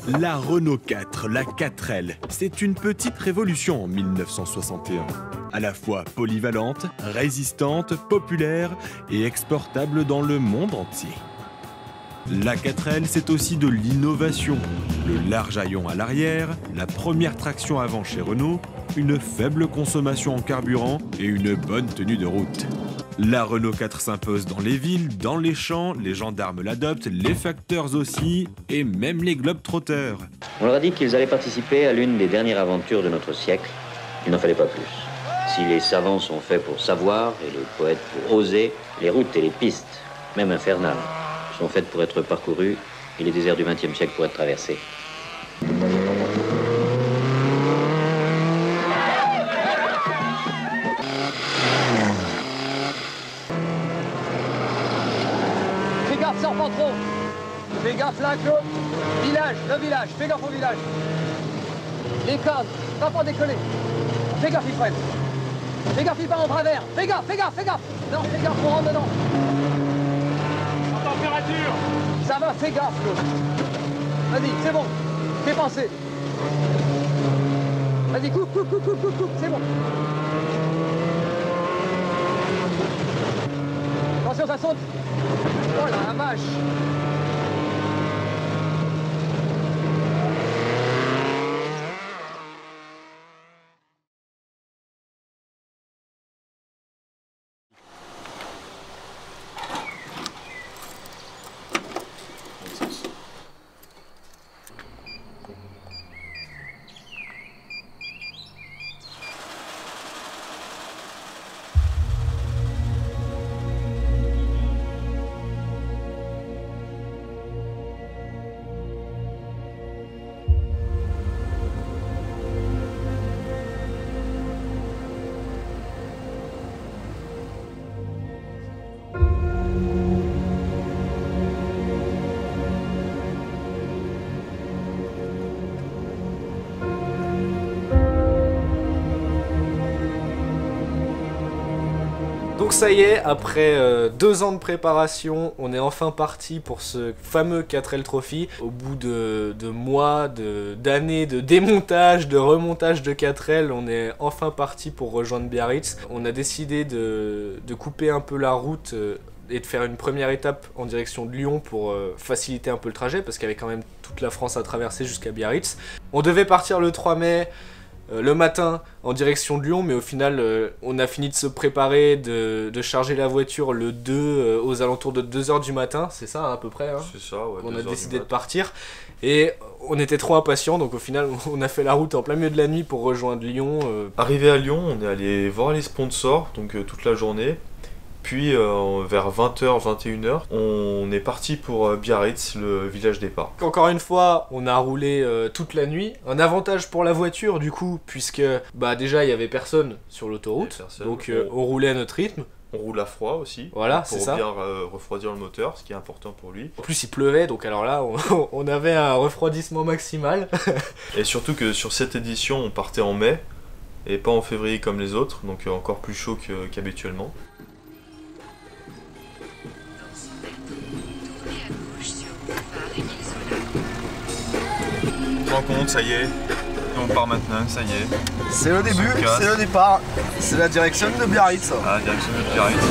La Renault 4, la 4L, c'est une petite révolution en 1961. À la fois polyvalente, résistante, populaire et exportable dans le monde entier. La 4L, c'est aussi de l'innovation. Le large haillon à l'arrière, la première traction avant chez Renault, une faible consommation en carburant et une bonne tenue de route. La Renault 4 s'impose dans les villes, dans les champs, les gendarmes l'adoptent, les facteurs aussi, et même les globetrotters. On leur a dit qu'ils allaient participer à l'une des dernières aventures de notre siècle. Il n'en fallait pas plus. Si les savants sont faits pour savoir et les poètes pour oser, les routes et les pistes, même infernales, sont faites pour être parcourues et les déserts du XXe siècle pour être traversés. Fais gaffe, sors pas trop. Fais gaffe là, Claude. Village, le village, fais gaffe au village. Les cadres, va pas décoller. Fais gaffe, il freine. Fais gaffe, il part en travers. Fais gaffe, fais gaffe, fais gaffe. Non, fais gaffe, on rentre dedans. En température. Ça va, fais gaffe, Claude. Vas-y, c'est bon. Fais penser. Vas-y, coupe, c'est bon. Attention, ça saute. Oh la vache. Donc ça y est, après 2 ans de préparation, on est enfin parti pour ce fameux 4L Trophy. Au bout de mois, d'années de démontage, de remontage de 4L, on est enfin parti pour rejoindre Biarritz. On a décidé de couper un peu la route et de faire une première étape en direction de Lyon pour faciliter un peu le trajet, parce qu'il y avait quand même toute la France à traverser jusqu'à Biarritz. On devait partir le 3 mai, le matin en direction de Lyon, mais au final on a fini de se préparer, de charger la voiture le 2 aux alentours de 2 h du matin, c'est ça à peu près hein. C'est ça, ouais. On a décidé de partir et on était trop impatients, donc au final on a fait la route en plein milieu de la nuit pour rejoindre Lyon. Arrivé à Lyon, on est allé voir les sponsors donc toute la journée. Puis vers 20h, 21h, on est parti pour Biarritz, le village départ. Encore une fois, on a roulé toute la nuit. Un avantage pour la voiture du coup, puisque déjà il y avait personne sur l'autoroute, donc on roulait à notre rythme. On roule à froid aussi, voilà, c'est ça. Pour bien refroidir le moteur, ce qui est important pour lui. En plus il pleuvait, donc alors là on avait un refroidissement maximal. Et surtout que sur cette édition on partait en mai, et pas en février comme les autres, donc encore plus chaud qu'habituellement. Compte, ça y est, on part maintenant, ça y est. C'est le début, c'est le départ, c'est la direction de Biarritz. Ah, la direction de Biarritz.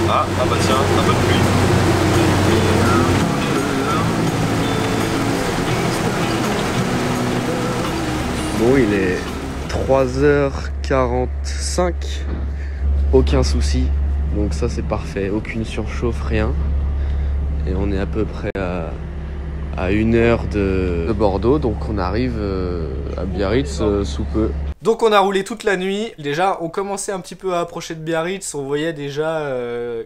Ah bah tiens, un peu de pluie. Bon, il est 3h45, aucun souci, donc ça c'est parfait, aucune surchauffe, rien. Et on est à peu près à 1 heure de Bordeaux, donc on arrive à Biarritz sous peu. Donc on a roulé toute la nuit. Déjà on commençait un petit peu à approcher de Biarritz, on voyait déjà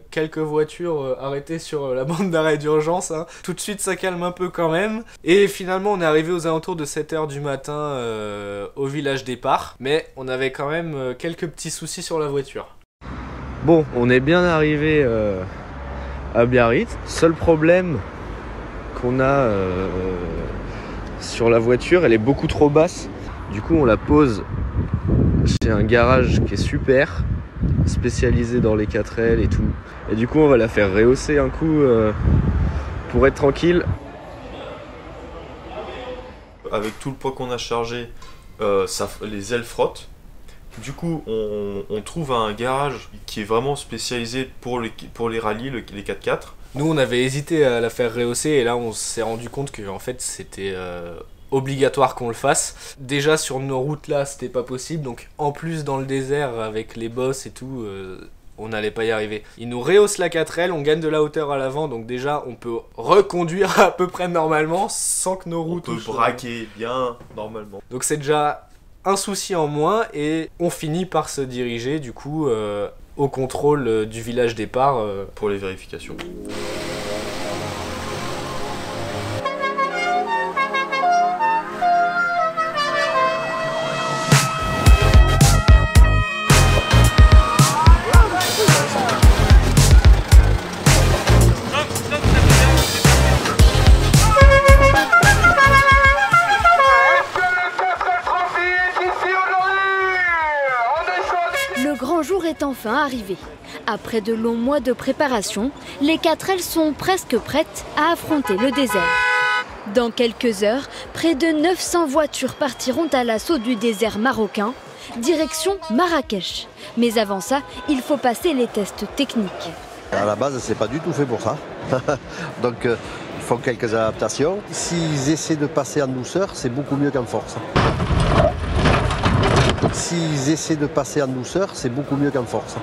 quelques voitures arrêtées sur la bande d'arrêt d'urgence hein. Tout de suite ça calme un peu quand même. Et finalement on est arrivé aux alentours de 7 h du matin au village départ. Mais on avait quand même quelques petits soucis sur la voiture. Bon, on est bien arrivé à Biarritz. Seul problème qu'on a sur la voiture, elle est beaucoup trop basse. Du coup on la pose J'ai un garage qui est super, spécialisé dans les 4L et tout. Et du coup on va la faire rehausser un coup pour être tranquille. Avec tout le poids qu'on a chargé, les ailes frottent. Du coup, on trouve un garage qui est vraiment spécialisé pour les rallyes, les 4x4. Nous, on avait hésité à la faire rehausser et là, on s'est rendu compte que en fait, c'était obligatoire qu'on le fasse. Déjà, sur nos routes là, c'était pas possible. Donc, en plus, dans le désert, avec les bosses et tout, on n'allait pas y arriver. Il nous rehausse la 4L, on gagne de la hauteur à l'avant. Donc, déjà, on peut reconduire à peu près normalement sans que nos roues touchent. On peut braquer bien normalement. Donc, c'est déjà un souci en moins et on finit par se diriger du coup au contrôle du village départ pour les vérifications. Le grand jour est enfin arrivé. Après de longs mois de préparation, les 4L sont presque prêtes à affronter le désert. Dans quelques heures, près de 900 voitures partiront à l'assaut du désert marocain, direction Marrakech. Mais avant ça, il faut passer les tests techniques. À la base, c'est pas du tout fait pour ça. Donc, ils font quelques adaptations. S'ils essaient de passer en douceur, c'est beaucoup mieux qu'en force. S'ils essaient de passer en douceur, c'est beaucoup mieux qu'en force.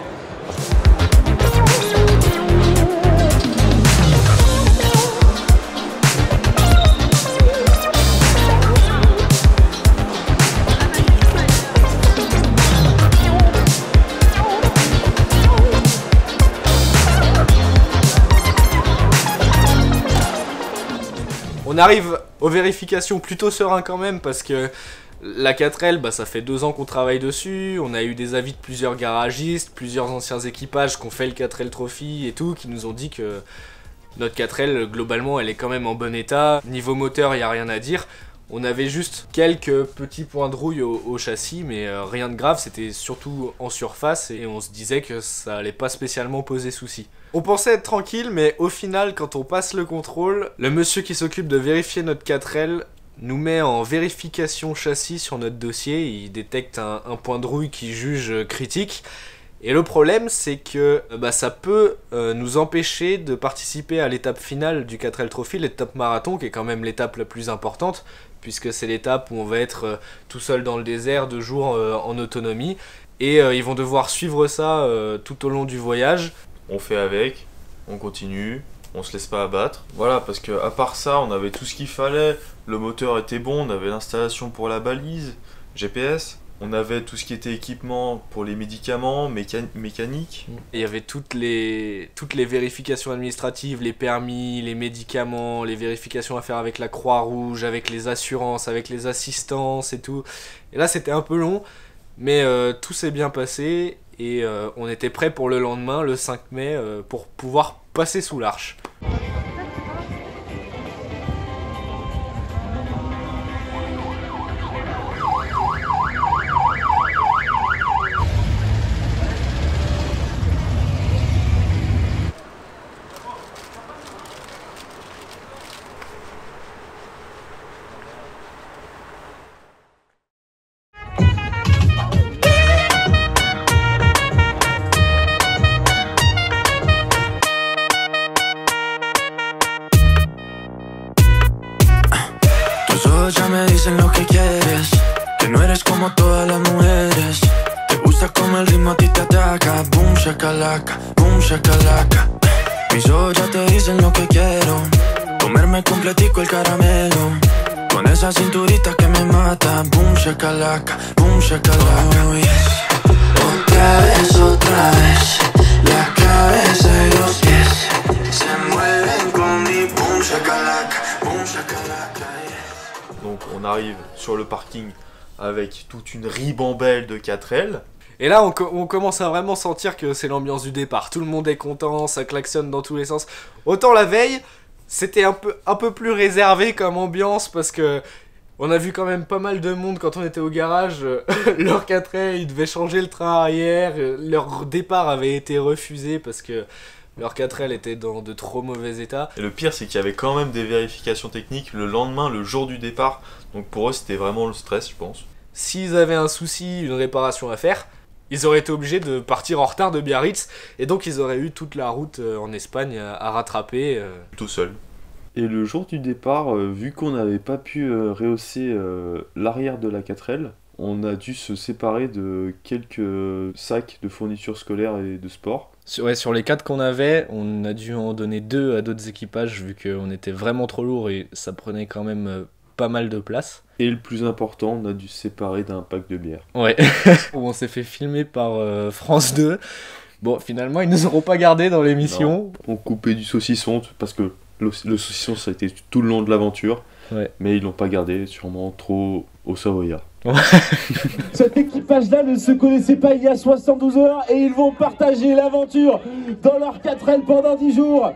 On arrive aux vérifications plutôt serein quand même parce que la 4L, bah, ça fait 2 ans qu'on travaille dessus, on a eu des avis de plusieurs garagistes, plusieurs anciens équipages qui ont fait le 4L Trophy et tout, qui nous ont dit que notre 4L, globalement, elle est quand même en bon état. Niveau moteur, il n'y a rien à dire. On avait juste quelques petits points de rouille au châssis, mais rien de grave, c'était surtout en surface et on se disait que ça allait pas spécialement poser souci. On pensait être tranquille, mais au final, quand on passe le contrôle, le monsieur qui s'occupe de vérifier notre 4L nous met en vérification châssis sur notre dossier, il détecte un point de rouille qu'il juge critique. Et le problème, c'est que ça peut nous empêcher de participer à l'étape finale du 4L Trophy, l'étape marathon, qui est quand même l'étape la plus importante, puisque c'est l'étape où on va être tout seul dans le désert 2 jours en autonomie. Et ils vont devoir suivre ça tout au long du voyage. On fait avec, on continue, on se laisse pas abattre. Voilà, parce que à part ça, on avait tout ce qu'il fallait. Le moteur était bon, on avait l'installation pour la balise, GPS. On avait tout ce qui était équipement pour les médicaments, mécaniques. Il y avait toutes les vérifications administratives, les permis, les médicaments, les vérifications à faire avec la Croix-Rouge, avec les assurances, avec les assistances et tout. Et là, c'était un peu long, mais tout s'est bien passé et on était prêt pour le lendemain, le 5 mai, pour pouvoir passer sous l'arche. Ya me dicen lo que quieres, que no eres como todas las mujeres. Te gusta como el ritmo a ti te ataca. Boom shakalaka, boom shakalaka. Mis ojos ya te dicen lo que quiero, comerme completico el caramelo, con esa cinturita que me mata. Boom shakalaka, boom shakalaka. Oh, yes. Otra vez, la cabeza y los pies se mueven con mi boom shakalaka, boom shakalaka. Donc on arrive sur le parking avec toute une ribambelle de 4L. Et là on commence à vraiment sentir que c'est l'ambiance du départ. Tout le monde est content, ça klaxonne dans tous les sens. Autant la veille, c'était un peu plus réservé comme ambiance parce que On a vu quand même pas mal de monde quand on était au garage. Leur 4L, ils devaient changer le train arrière. Leur départ avait été refusé parce que leur 4L était dans de trop mauvais état. Et le pire, c'est qu'il y avait quand même des vérifications techniques le lendemain, le jour du départ. Donc pour eux, c'était vraiment le stress, je pense. S'ils avaient un souci, une réparation à faire, ils auraient été obligés de partir en retard de Biarritz. Et donc ils auraient eu toute la route en Espagne à rattraper. Tout seul. Et le jour du départ, vu qu'on n'avait pas pu rehausser l'arrière de la 4L, on a dû se séparer de quelques sacs de fournitures scolaires et de sport. Sur les 4 qu'on avait, on a dû en donner 2 à d'autres équipages vu qu'on était vraiment trop lourd et ça prenait quand même pas mal de place. Et le plus important, on a dû se séparer d'un pack de bière. Ouais, on s'est fait filmer par France 2. Bon, finalement, ils nous auront pas gardé dans l'émission. On coupait du saucisson parce que le saucisson, ça a été tout le long de l'aventure. Ouais. Mais ils l'ont pas gardé, sûrement trop au Savoyard. Ouais. Cet équipage-là ne se connaissait pas il y a 72 heures et ils vont partager l'aventure dans leur 4L pendant 10 jours.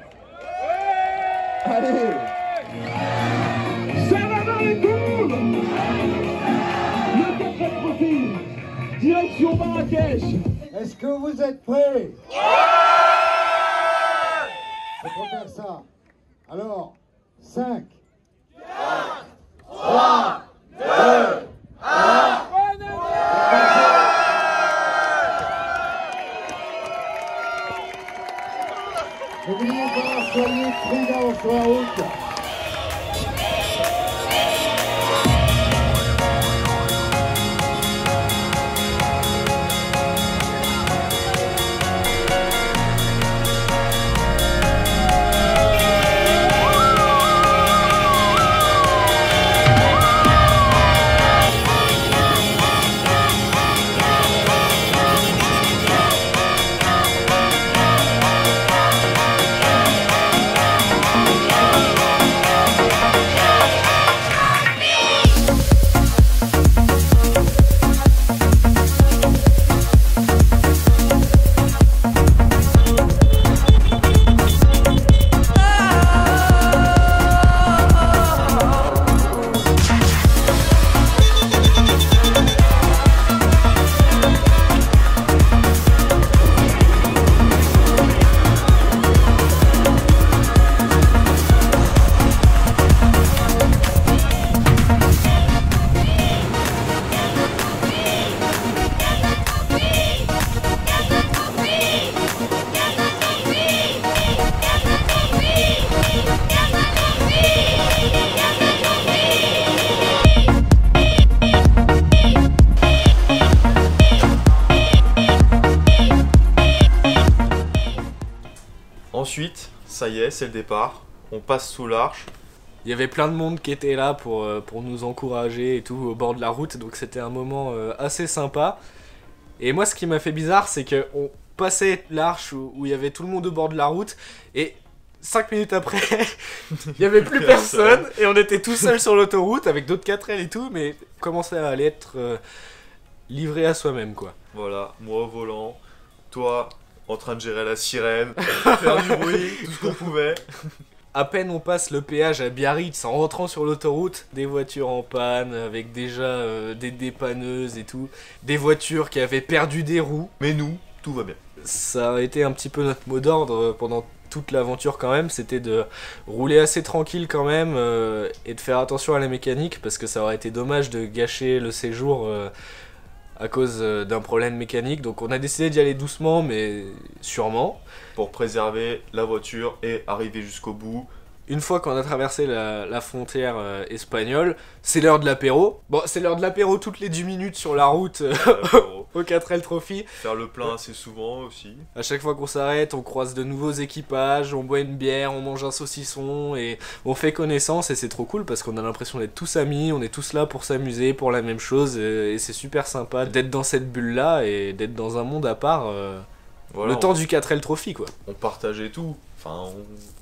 Allez, salam alaikum. Le 4L Trophy, direction Marrakech. Est-ce que vous êtes prêts? Faut faire ça. Alors, 5, 4, 3, 2, 1. N'oubliez pas, soyez prudents sur la route. Ensuite, ça y est, c'est le départ. On passe sous l'arche. Il y avait plein de monde qui était là pour nous encourager et tout au bord de la route, donc c'était un moment assez sympa. Et moi, ce qui m'a fait bizarre, c'est qu'on passait l'arche où il y avait tout le monde au bord de la route, et 5 minutes après, il n'y avait plus personne, et on était tout seul sur l'autoroute avec d'autres 4L et tout, mais on commençait à aller être livré à soi-même, quoi. Voilà, moi au volant, toi en train de gérer la sirène, faire du bruit, tout ce qu'on pouvait. À peine on passe le péage à Biarritz en rentrant sur l'autoroute, des voitures en panne avec déjà des dépanneuses et tout, des voitures qui avaient perdu des roues. Mais nous, tout va bien. Ça a été un petit peu notre mot d'ordre pendant toute l'aventure quand même, c'était de rouler assez tranquille quand même et de faire attention à la mécanique parce que ça aurait été dommage de gâcher le séjour à cause d'un problème mécanique. Donc on a décidé d'y aller doucement mais sûrement. Pour préserver la voiture et arriver jusqu'au bout. Une fois qu'on a traversé la frontière espagnole, c'est l'heure de l'apéro. Bon, c'est l'heure de l'apéro toutes les 10 minutes sur la route au 4L Trophy. Faire le plein assez souvent aussi. À chaque fois qu'on s'arrête, on croise de nouveaux équipages, on boit une bière, on mange un saucisson et on fait connaissance et c'est trop cool parce qu'on a l'impression d'être tous amis, on est tous là pour s'amuser, pour la même chose et c'est super sympa d'être dans cette bulle-là et d'être dans un monde à part. Voilà, le temps du 4L Trophy, quoi. On partageait tout. Enfin,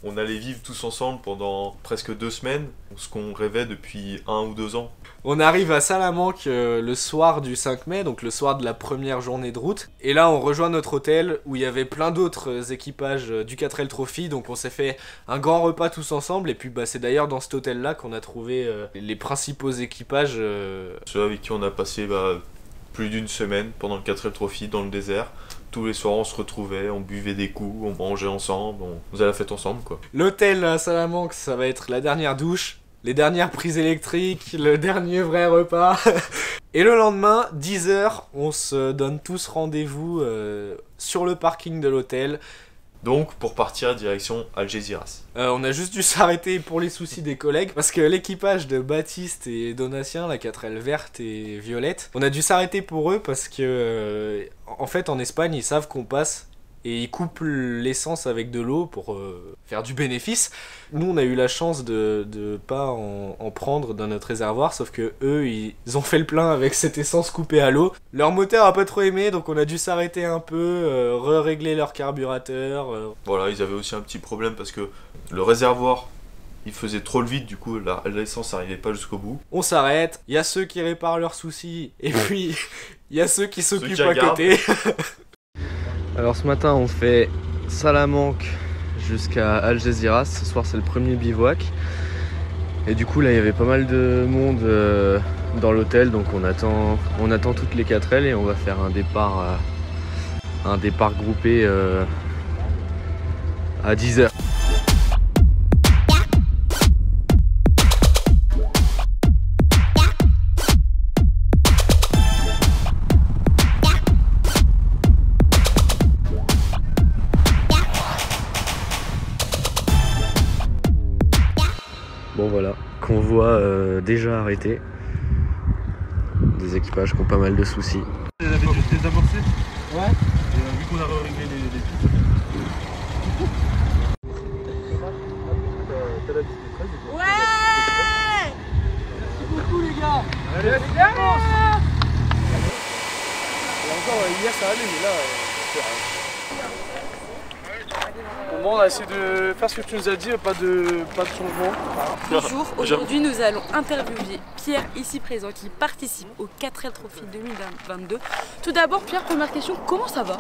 on allait vivre tous ensemble pendant presque 2 semaines, ce qu'on rêvait depuis 1 ou 2 ans. On arrive à Salamanque le soir du 5 mai, donc le soir de la première journée de route. Et là, on rejoint notre hôtel où il y avait plein d'autres équipages du 4L Trophy. Donc on s'est fait un grand repas tous ensemble. Et puis bah, c'est d'ailleurs dans cet hôtel-là qu'on a trouvé les principaux équipages. Ceux avec qui on a passé plus d'1 semaine pendant le 4L Trophy dans le désert. Tous les soirs on se retrouvait, on buvait des coups, on mangeait ensemble, on faisait la fête ensemble quoi. L'hôtel à Salamanque, ça va être la dernière douche, les dernières prises électriques, le dernier vrai repas. Et le lendemain, 10h, on se donne tous rendez-vous sur le parking de l'hôtel. Donc pour partir direction Algeciras. On a juste dû s'arrêter pour les soucis des collègues parce que l'équipage de Baptiste et Donatien, la 4L verte et violette, on a dû s'arrêter pour eux parce que en fait en Espagne ils savent qu'on passe et ils coupent l'essence avec de l'eau pour faire du bénéfice. Nous on a eu la chance de pas en prendre dans notre réservoir, sauf que eux ils ont fait le plein avec cette essence coupée à l'eau. Leur moteur a pas trop aimé, donc on a dû s'arrêter un peu, régler leur carburateur. Voilà, ils avaient aussi un petit problème parce que le réservoir il faisait trop le vide, du coup l'essence n'arrivait pas jusqu'au bout. On s'arrête, il y a ceux qui réparent leurs soucis et puis il y a ceux qui s'occupent à côté. Alors ce matin on fait Salamanque jusqu'à Algeciras, ce soir c'est le premier bivouac. Et du coup là il y avait pas mal de monde dans l'hôtel, donc on attend toutes les 4L et on va faire un départ groupé à 10h. Bon voilà, convoi déjà arrêté. Des équipages qui ont pas mal de soucis. Vous avez juste désamorcé? Ouais. Et vu qu'on a réglé les trucs. Ouais. Merci beaucoup les gars. Allez, Et encore hier ça allait, mais là bon, on a essayé de faire ce que tu nous as dit, pas de changement. Bonjour, aujourd'hui nous allons interviewer Pierre ici présent qui participe au 4L Trophy 2022. Tout d'abord Pierre, première question, comment ça va?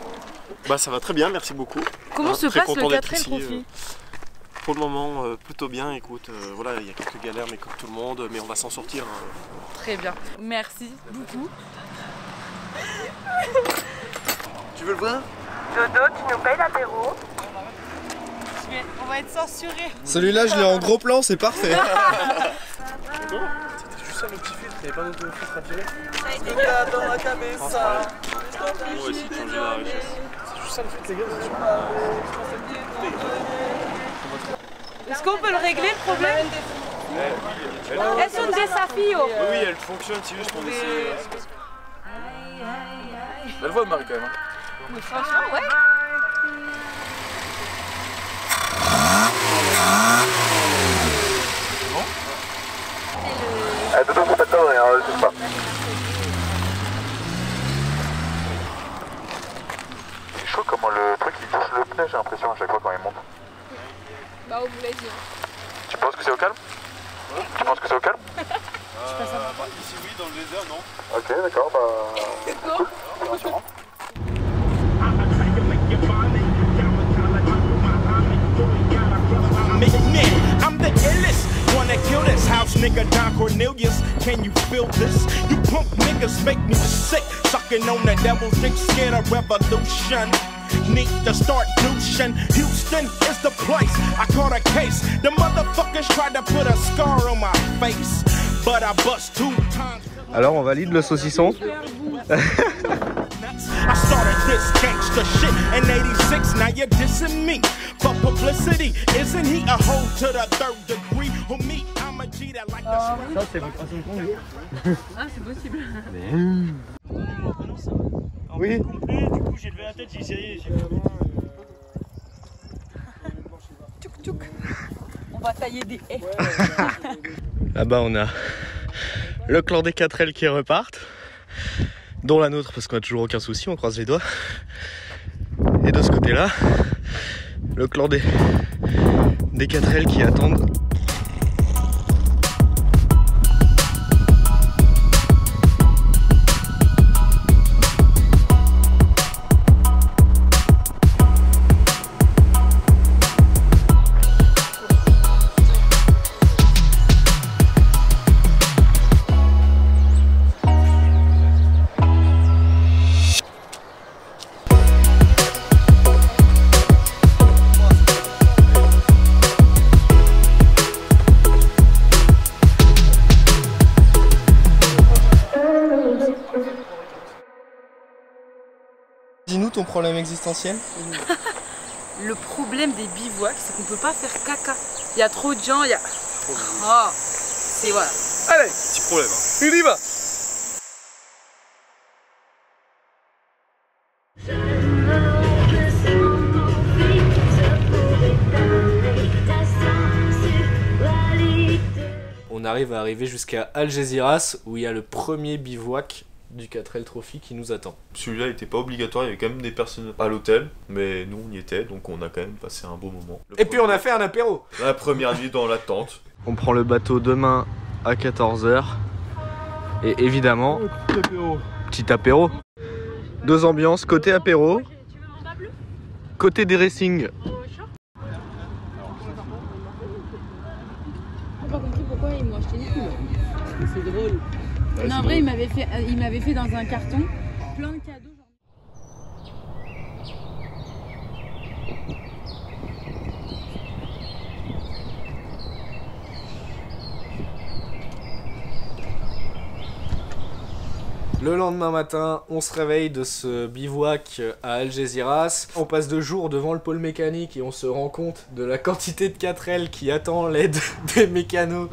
Bah ça va très bien, merci beaucoup. Comment se passe le 4L Trophy? Pour le moment plutôt bien, écoute, voilà, il y a quelques galères mais comme tout le monde, mais on va s'en sortir. Très bien, merci beaucoup. Tu veux le voir? Dodo, tu nous payes l'apéro? On va être censuré. Celui-là, je l'ai en gros plan, c'est parfait. C'était juste ça le petit filtre, il n'y avait pas d'autre filtre à tirer. dans la cabeza. On va essayer de changer la richesse. C'est juste ça le filtre, les gars, Est-ce qu'on peut le régler le problème? Es un desafío. Oui, elle fonctionne, c'est juste qu'on essaie. Belle voix de Marie quand même. Mais franchement, ouais. Dodo, c'est pas de temps, je sais pas. C'est chaud comment le truc il touche le pneu, j'ai l'impression à chaque fois quand il monte. Bah, on vous l'a dit. Tu penses que c'est au calme? Tu penses que c'est au calme? Ici oui, dans le désert, non? Ok, d'accord, bah... C'est cool. C'est rassurant. I'm the illest, wanna kill this house nigga Don Cornelius. Can you feel this? You punk niggas make me sick, sucking on the devil's dick, scared of revolution. Need to start douching. Houston is the place. I caught a case. The motherfuckers tried to put a scar on my face, but I bust 2 times. Alors on valide le saucisson. I started this gangster shit in 86, now you're dissing me for publicity. Isn't he a hoe to the 3rd degree? Who me, I'm a G that like the... Ça c'est votre façon de conduire. Ah c'est possible. Oui. Complet, du coup j'ai levé la tête, j'ai essayé. Tchouk tchouk. On va tailler des haies. Là-bas on a le clan des 4L qui repartent, dont la nôtre parce qu'on a toujours aucun souci, on croise les doigts. Et de ce côté-là, le clan des 4L qui attendent. Dis-nous ton problème existentiel. Le problème des bivouacs, c'est qu'on peut pas faire caca. Il y a trop de gens, il y a... Oh, c'est voilà. Allez, petit problème. Hein. Il y va. On arrive à arriver jusqu'à Algeciras où il y a le premier bivouac du 4L Trophy qui nous attend. Celui-là n'était pas obligatoire, il y avait quand même des personnes à l'hôtel, mais nous on y était, donc on a quand même passé un beau moment. Et puis on a fait un apéro. La première nuit dans la tente. On prend le bateau demain à 14h. Et évidemment, petit apéro. Deux ambiances, côté apéro, côté des racing. J'ai pas compris pourquoi ils m'ont acheté des coups. C'est drôle. Non, en vrai, il m'avait fait dans un carton plein de cadeaux. Le lendemain matin, on se réveille de ce bivouac à Algeciras. On passe 2 jours devant le pôle mécanique et on se rend compte de la quantité de 4L qui attend l'aide des mécanos.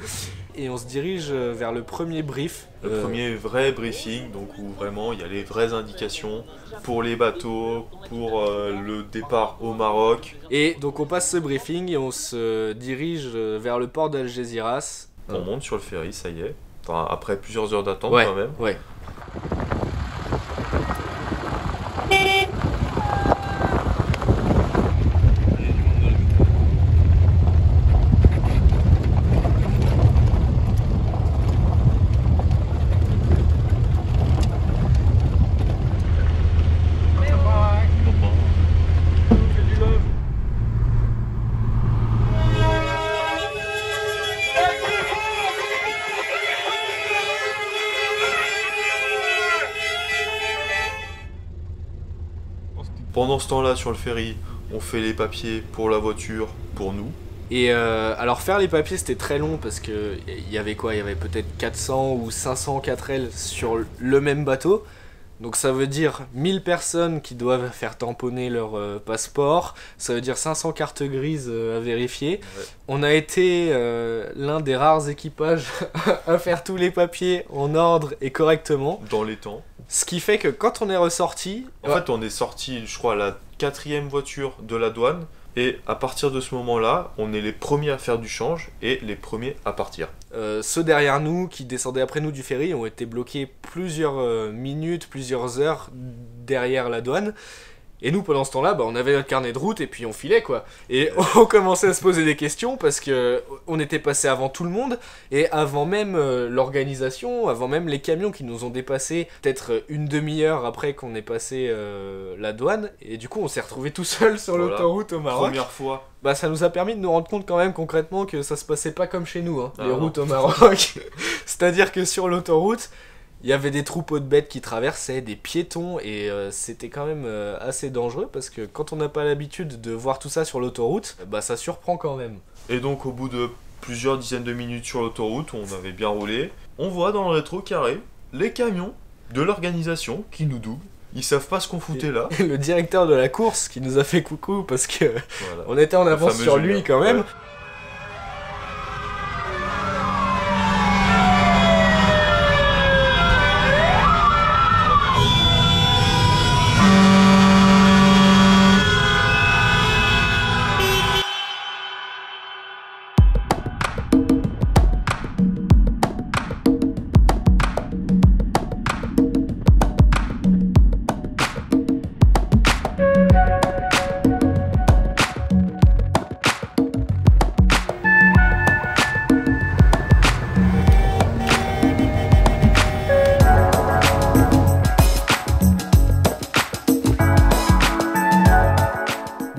Et on se dirige vers le premier brief. Le premier vrai briefing, donc où vraiment il y a les vraies indications pour les bateaux, pour le départ au Maroc. Et donc on passe ce briefing et on se dirige vers le port d'Algeciras. On monte sur le ferry, ça y est. Enfin, après plusieurs heures d'attente ouais, quand même. Ouais. Pendant ce temps-là, sur le ferry, on fait les papiers pour la voiture, pour nous. Et alors faire les papiers c'était très long parce que il y avait quoi? Il y avait peut-être 400 ou 500 4L sur le même bateau. Donc ça veut dire 1000 personnes qui doivent faire tamponner leur passeport. Ça veut dire 500 cartes grises à vérifier. Ouais. On a été l'un des rares équipages à faire tous les papiers en ordre et correctement. Dans les temps. Ce qui fait que quand on est ressorti... En fait on est sorti, je crois, à la 4e voiture de la douane. Et à partir de ce moment-là, on est les premiers à faire du change et les premiers à partir. Ceux derrière nous, qui descendaient après nous du ferry, ont été bloqués plusieurs minutes, plusieurs heures derrière la douane. Et nous, pendant ce temps-là, on avait notre carnet de route et puis on filait, quoi. Et on commençait à se poser des questions parce que on était passé avant tout le monde et avant même l'organisation, avant même les camions qui nous ont dépassés, peut-être une demi-heure après qu'on ait passé la douane. Et du coup, on s'est retrouvés tout seuls sur l'autoroute au Maroc. Première fois. Ça nous a permis de nous rendre compte quand même concrètement que ça se passait pas comme chez nous, hein, les routes au Maroc. C'est-à-dire que sur l'autoroute, il y avait des troupeaux de bêtes qui traversaient, des piétons, et c'était quand même assez dangereux parce que quand on n'a pas l'habitude de voir tout ça sur l'autoroute, ça surprend quand même. Et donc au bout de plusieurs dizaines de minutes sur l'autoroute, on avait bien roulé, on voit dans le rétro carré les camions de l'organisation qui nous doublent. Ils savent pas ce qu'on foutait là. Le directeur de la course qui nous a fait coucou parce que on était en avance sur lui quand même. Ouais.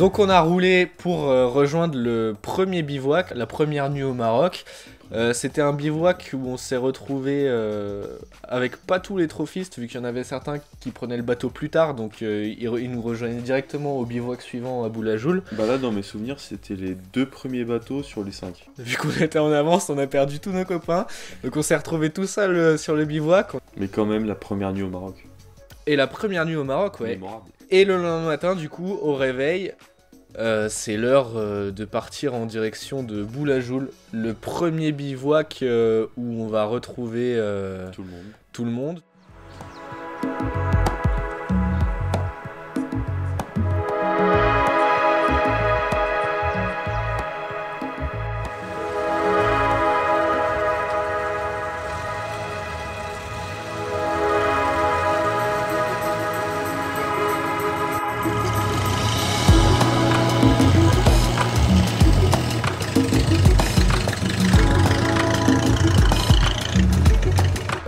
Donc on a roulé pour rejoindre le premier bivouac, la première nuit au Maroc. C'était un bivouac où on s'est retrouvé avec pas tous les trophistes, vu qu'il y en avait certains qui prenaient le bateau plus tard, donc ils nous rejoignaient directement au bivouac suivant à Boulajoul. Bah là, dans mes souvenirs, c'était les 2 premiers bateaux sur les 5. Vu qu'on était en avance, on a perdu tous nos copains, donc on s'est retrouvés tout seuls sur le bivouac. Mais quand même, la première nuit au Maroc. Et la première nuit au Maroc, ouais. Mémorable. Et le lendemain matin, du coup, au réveil, c'est l'heure de partir en direction de Boulajoul, le premier bivouac où on va retrouver tout le monde.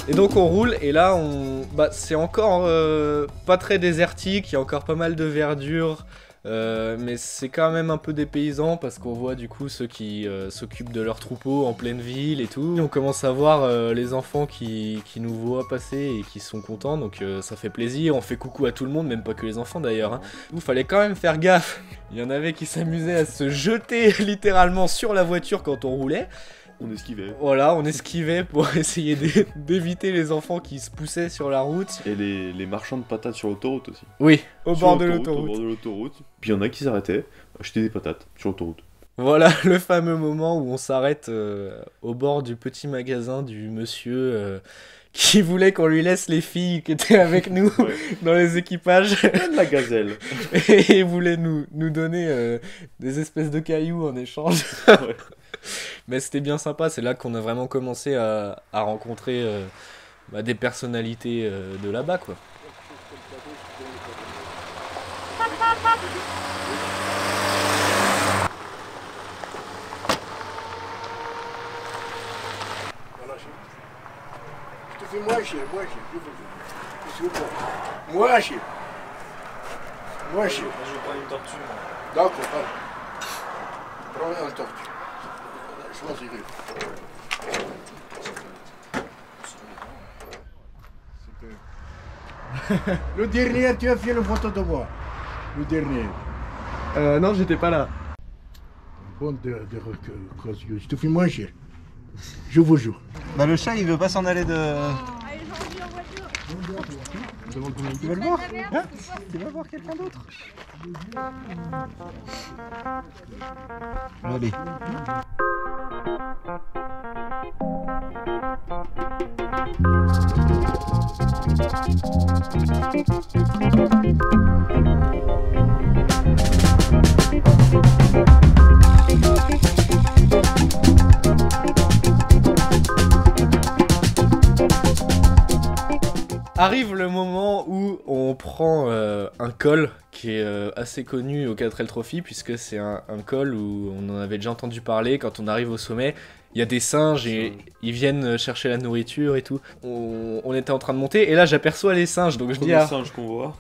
Et donc on roule et là c'est encore pas très désertique, il y a encore pas mal de verdure, mais c'est quand même un peu dépaysant parce qu'on voit du coup ceux qui s'occupent de leurs troupeaux en pleine ville et tout. On commence à voir les enfants qui nous voient passer et qui sont contents, donc ça fait plaisir, on fait coucou à tout le monde, même pas que les enfants d'ailleurs. Il fallait quand même faire gaffe, il y en avait qui s'amusaient à se jeter littéralement sur la voiture quand on roulait. On esquivait. Voilà, on esquivait pour essayer d'éviter les enfants qui se poussaient sur la route. Et les marchands de patates sur l'autoroute aussi. Oui, au bord de l'autoroute. Puis il y en a qui s'arrêtaient, achetaient des patates sur l'autoroute. Voilà le fameux moment où on s'arrête au bord du petit magasin du monsieur qui voulait qu'on lui laisse les filles qui étaient avec nous dans les équipages. La gazelle. Et il voulait nous donner des espèces de cailloux en échange. Ouais. Mais c'était bien sympa, c'est là qu'on a vraiment commencé à rencontrer des personnalités de là-bas, quoi. Je te fais moins cher. Moins cher. Je vais prendre une tortue. D'accord, prends un tortue. Choisirai. Le dernier, tu as fait une photo de moi. Le dernier. Non, j'étais pas là. Bon, je te fais moins cher. Je vous jure. Bah le chat il veut pas s'en aller de... Tu vas le voir hein? Tu vas voir quelqu'un d'autre. Allez. Arrive le moment où on prend un col qui est assez connu au 4L Trophy, puisque c'est un col où on en avait déjà entendu parler. Quand on arrive au sommet, il y a des singes et ils viennent chercher la nourriture et tout. On était en train de monter et là j'aperçois les singes, donc je dis à... singe qu'on voit,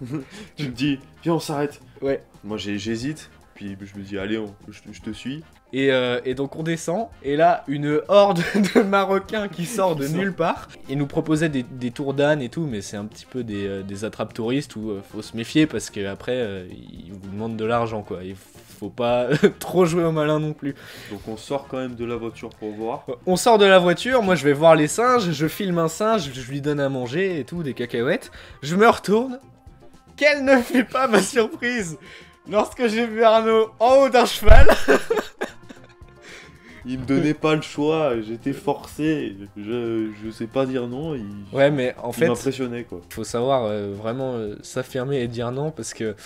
tu me dis viens on s'arrête. Ouais. Moi j'hésite, puis je me dis allez je te suis. Et donc on descend, et là une horde de Marocains qui sort de nulle part. Ils nous proposaient des tours d'âne et tout, mais c'est un petit peu des attrapes touristes où faut se méfier parce qu'après ils vous demandent de l'argent quoi. Il faut pas trop jouer au malin non plus. Donc on sort quand même de la voiture pour voir. On sort de la voiture, moi je vais voir les singes, je filme un singe, je lui donne à manger et tout, des cacahuètes. Je me retourne, quelle ne fut pas ma surprise lorsque j'ai vu Arnaud en haut d'un cheval. Il me donnait pas le choix, j'étais forcé, je sais pas dire non, ouais mais en fait, il m'impressionnait quoi. Faut savoir vraiment s'affirmer et dire non parce que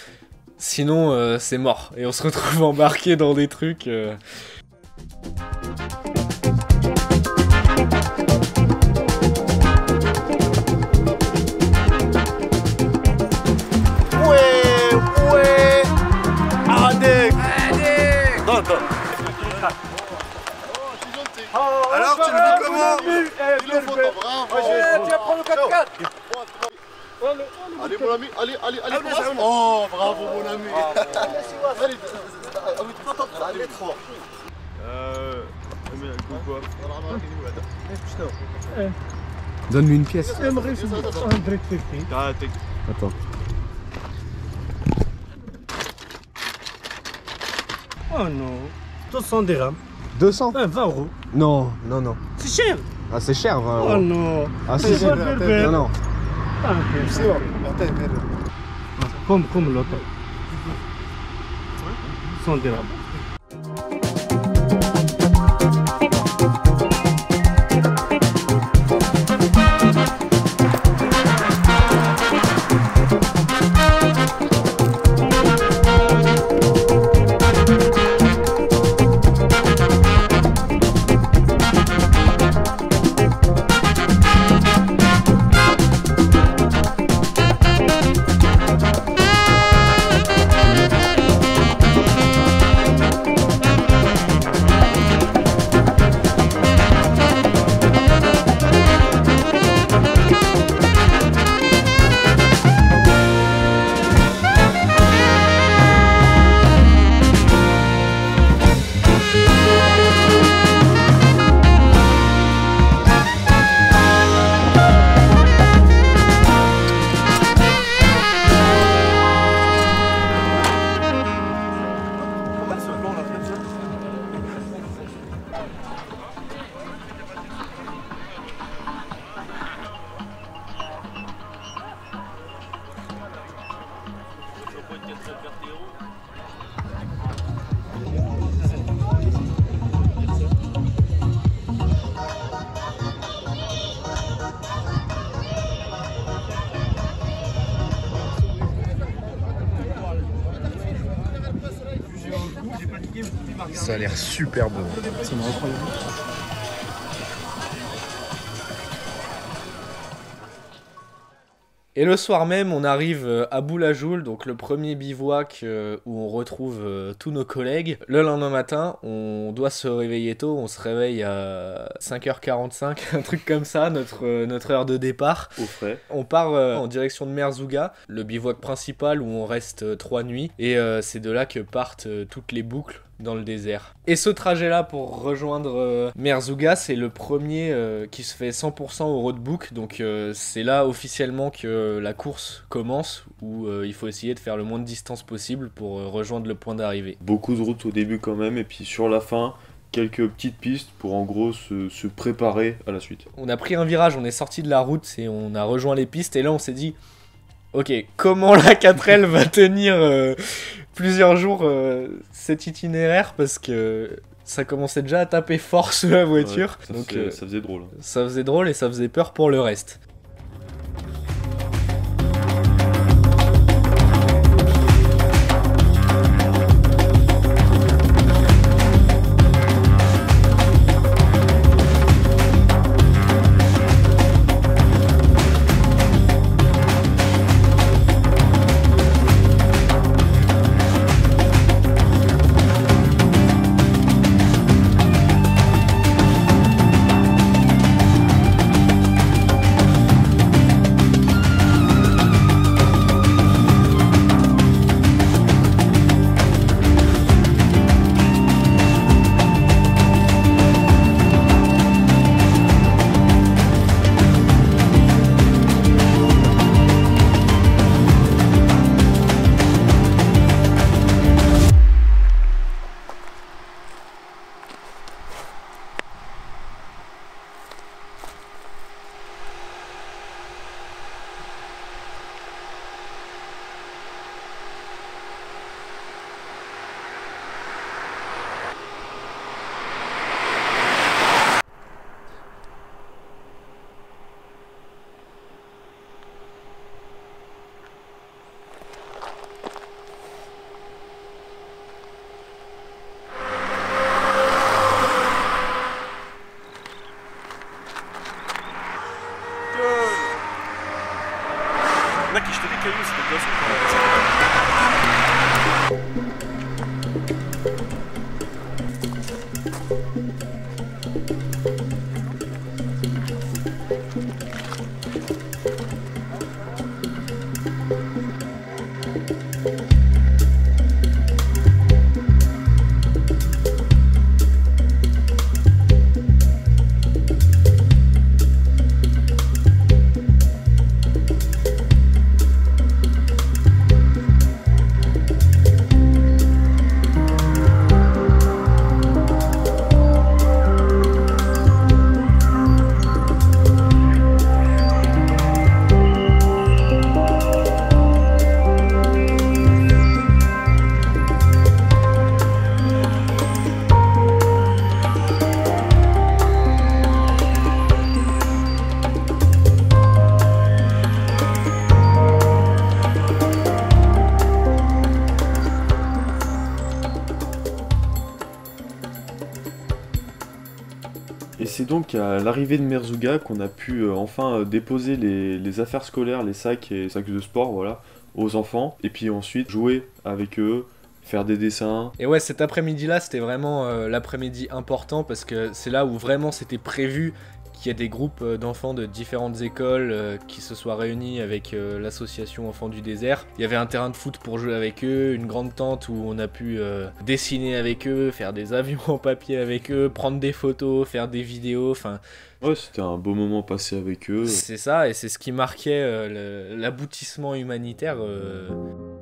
sinon c'est mort et on se retrouve embarqué dans des trucs... Ouais, Adek. Non. Alors, tu le vis comment? Tu vas prendre le 4x4. mon ami. Allez, oh, bravo, mon ami. Allez, 3. Donne-lui une pièce. Attends. Oh non. 200 dirhams. 200 20 euros. Non. C'est cher. Ah, c'est cher, 20 euros. Oh non. Ah, si, C'est pas berbère. Non. Ah, ok. Comme l'autre. 100 dirhams. Ça a l'air super bon. C'est incroyable. Et le soir même, on arrive à Boulajoul, donc le premier bivouac où on retrouve tous nos collègues. Le lendemain matin, on doit se réveiller tôt, on se réveille à 5h45, un truc comme ça, notre heure de départ. Au frais. On part en direction de Merzouga, le bivouac principal où on reste 3 nuits. Et c'est de là que partent toutes les boucles dans le désert. Et ce trajet-là pour rejoindre Merzouga, c'est le premier qui se fait 100% au roadbook, donc c'est là officiellement que la course commence, où il faut essayer de faire le moins de distance possible pour rejoindre le point d'arrivée. Beaucoup de routes au début quand même, et puis sur la fin, quelques petites pistes pour en gros se préparer à la suite. On a pris un virage, on est sorti de la route et on a rejoint les pistes, et là on s'est dit ok, comment la 4L va tenir plusieurs jours cet itinéraire, parce que ça commençait déjà à taper fort sous la voiture. Ouais, donc ça faisait drôle. Ça faisait drôle et ça faisait peur pour le reste. c'est donc à l'arrivée de Merzouga qu'on a pu enfin déposer les affaires scolaires, les sacs et sacs de sport, voilà, aux enfants, et puis ensuite jouer avec eux, faire des dessins. Et ouais, cet après-midi-là, c'était vraiment l'après-midi important parce que c'est là où vraiment c'était prévu qu'il y ait des groupes d'enfants de différentes écoles qui se soient réunis avec l'association Enfants du Désert. Il y avait un terrain de foot pour jouer avec eux, une grande tente où on a pu dessiner avec eux, faire des avions en papier avec eux, prendre des photos, faire des vidéos, enfin... Ouais, c'était un beau moment passé avec eux. C'est ça, et c'est ce qui marquait l'aboutissement humanitaire.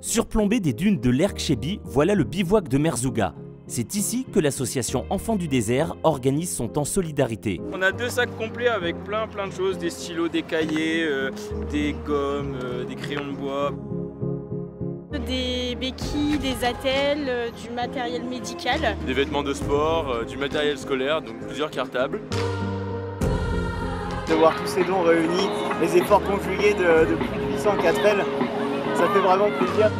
Surplombé des dunes de l'Erkchebi, voilà le bivouac de Merzouga. C'est ici que l'association Enfants du Désert organise son temps solidarité. On a 2 sacs complets avec plein de choses, des stylos, des cahiers, des gommes, des crayons de bois. Des béquilles, des attelles, du matériel médical. Des vêtements de sport, du matériel scolaire, donc plusieurs cartables. De voir tous ces dons réunis, les efforts conjugués de plus de 800 4L, ça fait vraiment plaisir.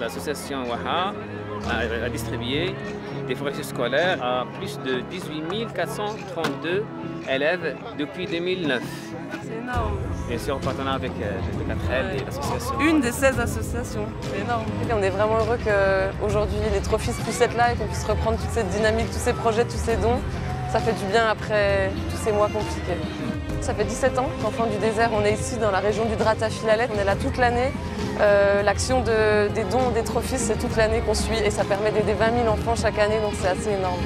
L'association Waha a distribué des fournitures scolaires à plus de 18 432 élèves depuis 2009. C'est énorme. Bien sûr, en partenariat avec le 4L et l'association. Une des 16 associations, c'est énorme. Et on est vraiment heureux qu'aujourd'hui les trophies puissent être là et qu'on puisse reprendre toute cette dynamique, tous ces projets, tous ces dons. Ça fait du bien après tous ces mois compliqués. Ça fait 17 ans qu'Enfants du Désert, on est ici dans la région du Drata-Philalet. On est là toute l'année. L'action des dons des trophies, c'est toute l'année qu'on suit et ça permet d'aider 20 000 enfants chaque année, donc c'est assez énorme.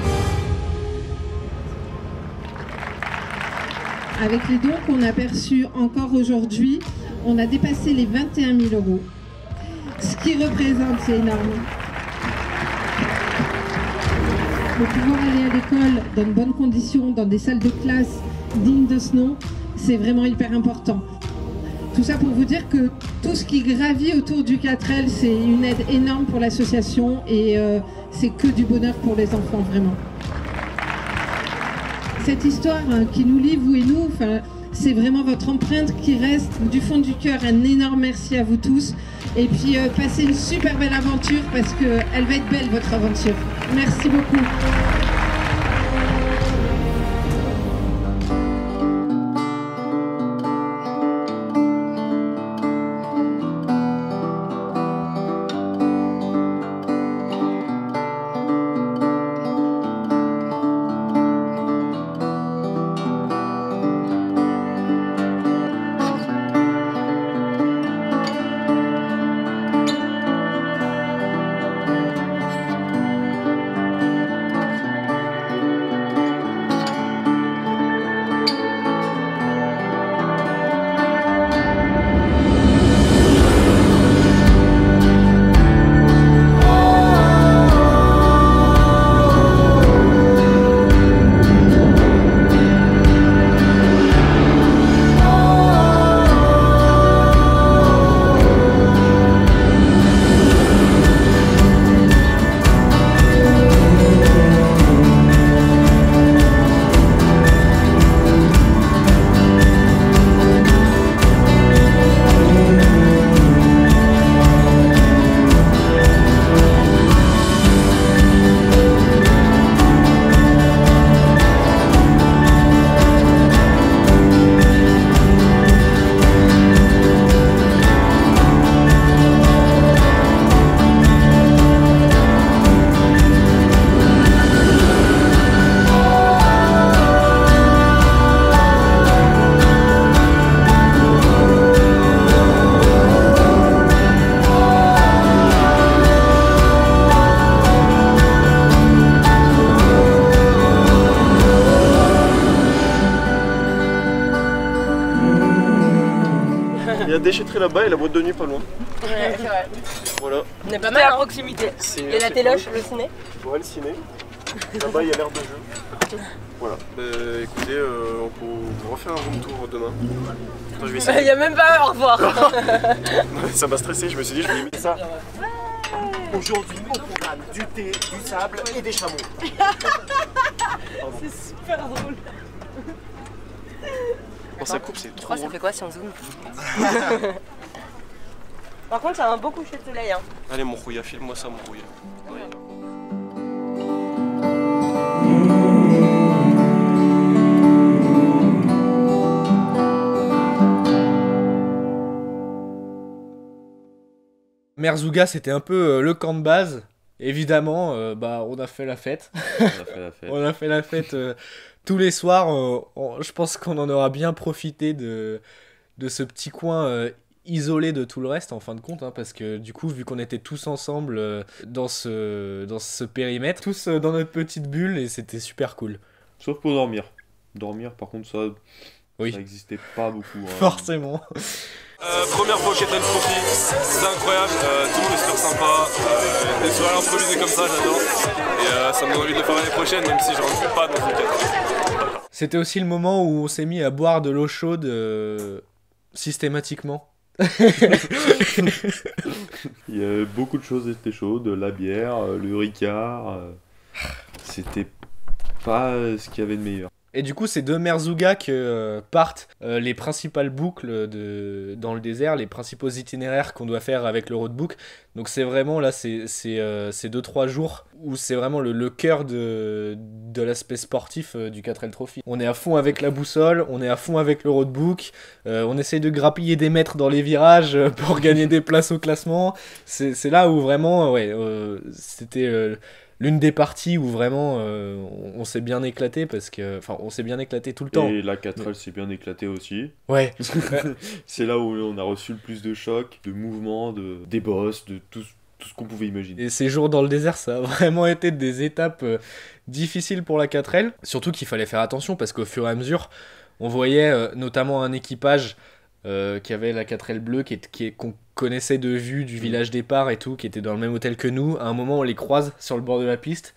Avec les dons qu'on a perçus encore aujourd'hui, on a dépassé les 21 000 €. Ce qui représente, c'est énorme. De pouvoir aller à l'école dans de bonnes conditions, dans des salles de classe dignes de ce nom, c'est vraiment hyper important. Tout ça pour vous dire que tout ce qui gravit autour du 4L, c'est une aide énorme pour l'association et c'est que du bonheur pour les enfants, vraiment. Cette histoire qui nous lie, vous et nous, c'est vraiment votre empreinte qui reste du fond du cœur. Un énorme merci à vous tous. Et puis passez une super belle aventure parce qu'elle va être belle, votre aventure. Merci beaucoup. Il y a la déchetterie là-bas et la boîte de nuit pas loin. Ouais, c'est vrai. Voilà. On est pas mal à proximité. Et la téloche, le ciné. Ouais, le ciné. Là-bas, il y a l'air de jeu. Voilà. Écoutez, on peut refaire un room tour demain. Attends, je vais essayer. Il n'y a même pas au revoir. Ça m'a stressé, je me suis dit, je vais limiter ça. Aujourd'hui, au programme du thé, du sable et des chameaux. C'est super drôle. Quand ça coupe, c'est trop Ça drôle. fait quoi si on zoome? Par contre, ça a un beau coucher de soleil. Hein. Allez, mon rouilla, filme-moi ça, mon rouilla. Merzouga, c'était un peu le camp de base. Évidemment, on a fait la fête. On a fait la fête tous les soirs. Je pense qu'on en aura bien profité de ce petit coin isolé de tout le reste, en fin de compte, hein, parce que du coup, vu qu'on était tous ensemble dans ce périmètre, tous dans notre petite bulle, et c'était super cool. Sauf pour dormir. Dormir, par contre, ça n'existait pas beaucoup. Hein. Forcément. Première fois au Kettle Trophy, c'est incroyable, tout le monde est super sympa, des soirées improvisées comme ça, j'adore. Et ça me donne envie de le faire l'année prochaine, même si je rentre pas dans une Kettle. C'était aussi le moment où on s'est mis à boire de l'eau chaude systématiquement. Il y avait beaucoup de choses étaient chaudes, la bière, le Ricard, c'était pas ce qu'il y avait de meilleur. Et du coup, c'est de Merzouga que partent les principales boucles dans le désert, les principaux itinéraires qu'on doit faire avec le roadbook. Donc c'est vraiment là, c'est 2-3 jours où c'est vraiment le cœur de l'aspect sportif du 4L Trophy. On est à fond avec la boussole, on est à fond avec le roadbook, on essaye de grappiller des mètres dans les virages pour gagner des places au classement. C'est là où vraiment, c'était... l'une des parties où vraiment on s'est bien éclaté parce que on s'est bien éclaté tout le temps. Et la 4L s'est bien éclatée aussi. Ouais. C'est là où on a reçu le plus de chocs, de mouvements, des bosses, de tout ce qu'on pouvait imaginer. Et ces jours dans le désert, ça a vraiment été des étapes difficiles pour la 4L. Surtout qu'il fallait faire attention parce qu'au fur et à mesure, on voyait notamment un équipage qui avait la 4L bleue qu'on connaissait de vue du village départ et tout, qui était dans le même hôtel que nous. À un moment, on les croise sur le bord de la piste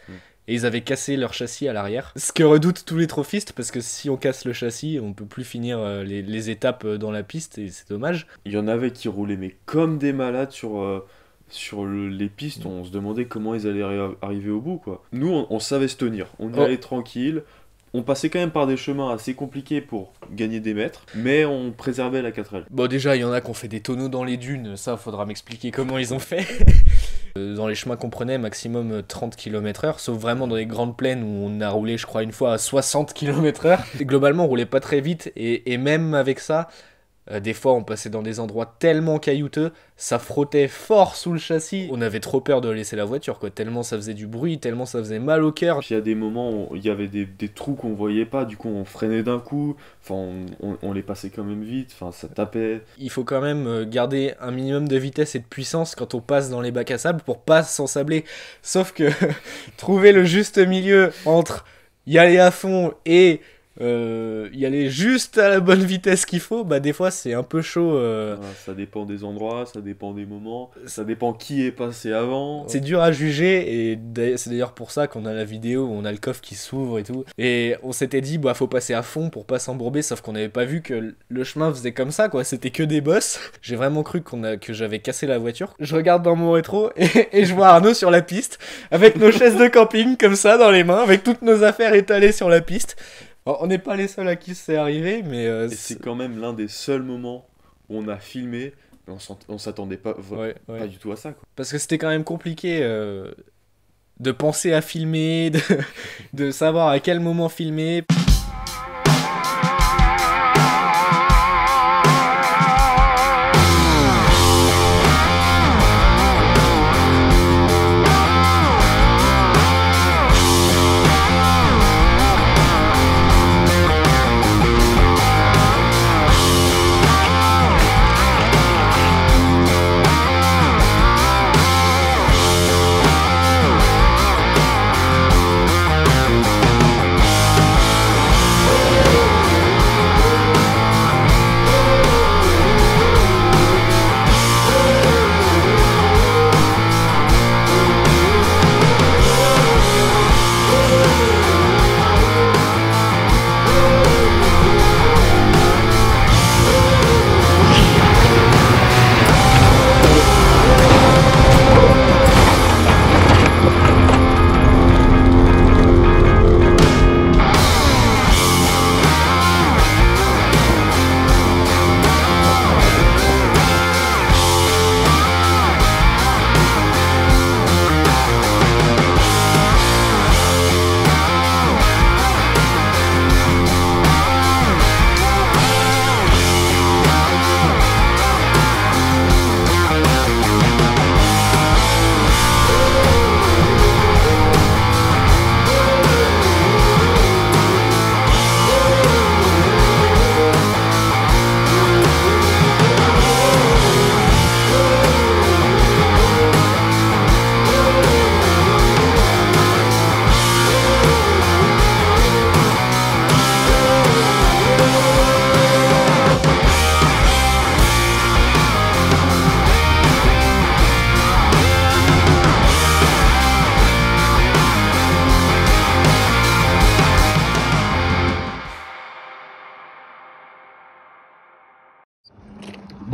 et ils avaient cassé leur châssis à l'arrière. Ce que redoutent tous les trophistes, parce que si on casse le châssis, on peut plus finir les étapes dans la piste et c'est dommage. Il y en avait qui roulaient mais comme des malades sur les pistes. On se demandait comment ils allaient arriver au bout, quoi. Nous, on savait se tenir, on y allait tranquille. On passait quand même par des chemins assez compliqués pour gagner des mètres, mais on préservait la 4L. Bon, déjà, il y en a qui ont fait des tonneaux dans les dunes, ça, faudra m'expliquer comment ils ont fait. Dans les chemins qu'on prenait, maximum 30 km/h, sauf vraiment dans les grandes plaines où on a roulé, je crois, une fois à 60 km/h. Et globalement, on roulait pas très vite, et même avec ça, des fois, on passait dans des endroits tellement caillouteux, ça frottait fort sous le châssis. On avait trop peur de laisser la voiture, quoi. Tellement ça faisait du bruit, tellement ça faisait mal au cœur. Puis il y a des moments où il y avait des trous qu'on voyait pas, du coup on freinait d'un coup. Enfin, on les passait quand même vite. Enfin, ça tapait. Il faut quand même garder un minimum de vitesse et de puissance quand on passe dans les bacs à sable pour pas s'ensabler. Sauf que trouver le juste milieu entre y aller à fond et y aller juste à la bonne vitesse qu'il faut, des fois c'est un peu chaud. Ça dépend des endroits, ça dépend des moments, ça dépend qui est passé avant. C'est dur à juger et c'est d'ailleurs pour ça qu'on a la vidéo où on a le coffre qui s'ouvre et tout. Et on s'était dit faut passer à fond pour pas s'embourber, sauf qu'on n'avait pas vu que le chemin faisait comme ça, quoi. C'était que des bosses. J'ai vraiment cru que j'avais cassé la voiture. Je regarde dans mon rétro et je vois Arnaud sur la piste avec nos chaises de camping comme ça dans les mains, avec toutes nos affaires étalées sur la piste. Alors, on n'est pas les seuls à qui c'est arrivé, mais... Et c'est quand même l'un des seuls moments où on a filmé, mais on s'attendait pas du tout à ça, quoi. Parce que c'était quand même compliqué de penser à filmer, de savoir à quel moment filmer.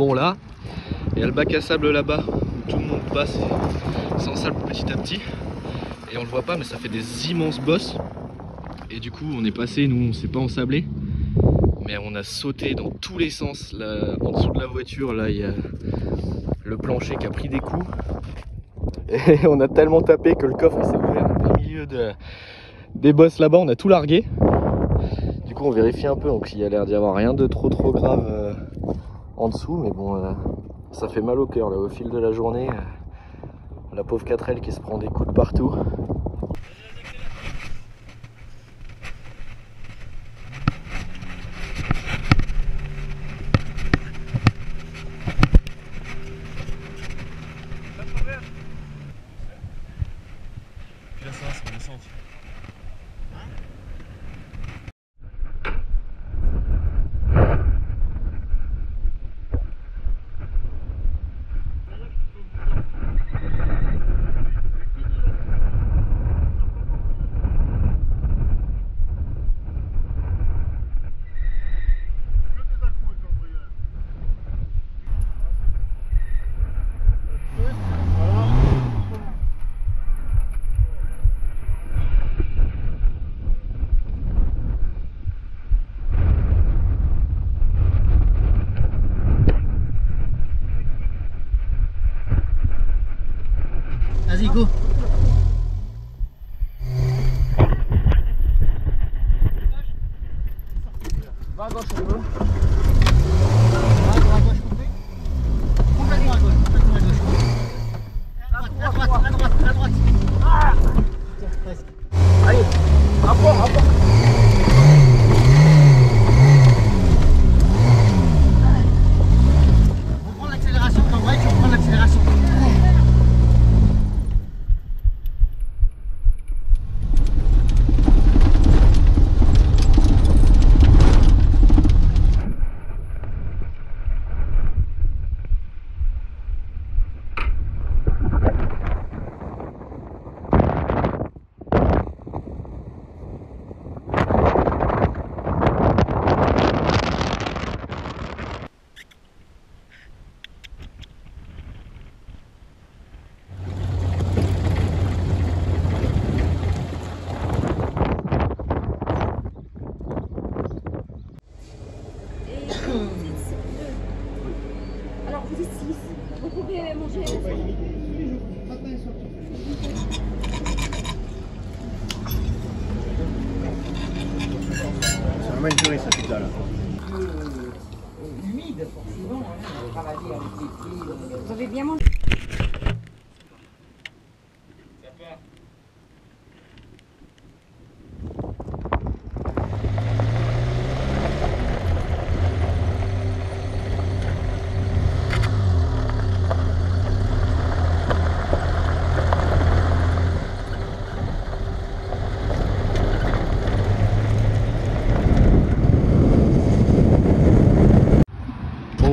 charbon là. Il y a le bac à sable là-bas où tout le monde passe sans sable petit à petit. Et on le voit pas, mais ça fait des immenses bosses. Et du coup, on est passé, nous on s'est pas ensablé, mais on a sauté dans tous les sens. Là, en dessous de la voiture, là il y a le plancher qui a pris des coups. Et on a tellement tapé que le coffre s'est ouvert au milieu des bosses là-bas, on a tout largué. Du coup on vérifie un peu, donc il y a l'air d'y avoir rien de trop grave en dessous, mais bon, ça fait mal au cœur là au fil de la journée. La pauvre 4L qui se prend des coups de partout. Puis là ça va, c'est une descente. Vas-y, go. Va à gauche un peu. À gauche, compris. Complètement à gauche, complètement à gauche. À droite. Ah, presque. Allez, rapport. On prend l'accélération, en vrai, tu reprends l'accélération. Alors vous êtes 6, vous pouvez manger. C'est vraiment une tuerie cette pizza là. Humide forcément, on travaille avec les pieds. Vous avez bien mangé.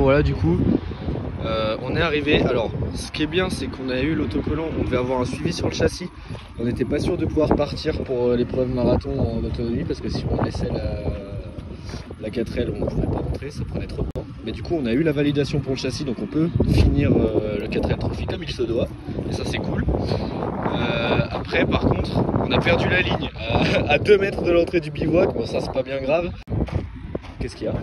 Voilà, du coup on est arrivé. Alors ce qui est bien, c'est qu'on a eu l'autocollant, on devait avoir un suivi sur le châssis. On n'était pas sûr de pouvoir partir pour l'épreuve marathon en autonomie, parce que si on laissait la 4L, on ne pourrait pas rentrer, ça prenait trop de temps. Mais du coup on a eu la validation pour le châssis, donc on peut finir le 4L Trophy comme il se doit, et ça c'est cool. Après par contre on a perdu la ligne à 2 mètres de l'entrée du bivouac. Bon, ça c'est pas bien grave. Qu'est-ce qu'il y a?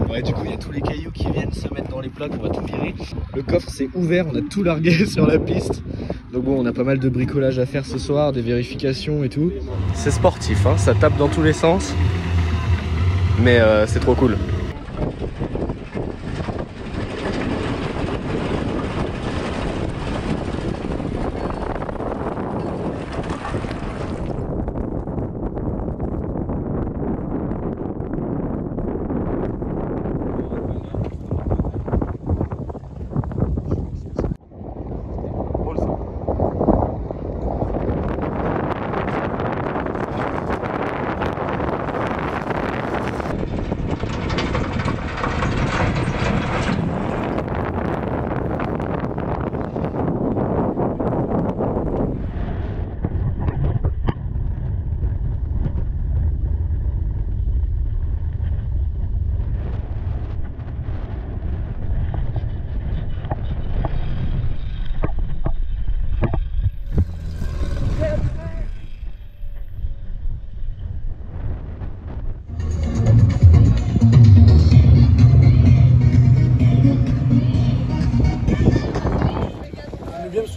Ouais, du coup il y a tous les cailloux qui viennent se mettre dans les plaques, on va tout virer. Le coffre s'est ouvert, on a tout largué sur la piste. Donc bon, on a pas mal de bricolage à faire ce soir, des vérifications et tout. C'est sportif, hein, ça tape dans tous les sens. Mais c'est trop cool.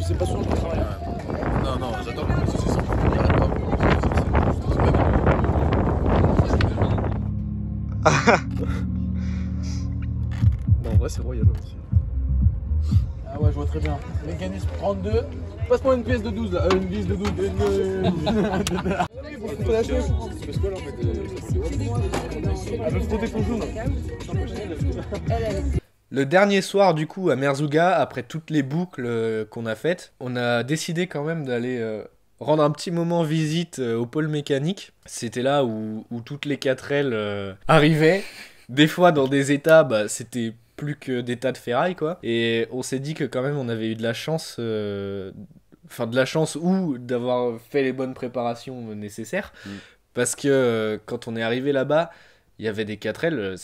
c'est pas souvent qu'on travaille. Non, non, j'adore les saucisses. Il y a pas non, en vrai, c'est royal aussi. Ah ouais, je vois très bien. Mécanisme 32. Passe-moi une pièce de 12 là. Une pièce de 12. Le dernier soir du coup à Merzouga, après toutes les boucles qu'on a faites, on a décidé quand même d'aller rendre un petit moment visite au pôle mécanique. C'était là où toutes les 4L arrivaient, des fois dans des états, bah, c'était plus que des tas de ferraille quoi. Et on s'est dit que quand même on avait eu de la chance, enfin de la chance ou d'avoir fait les bonnes préparations nécessaires, parce que quand on est arrivé là-bas, il y avait des 4L,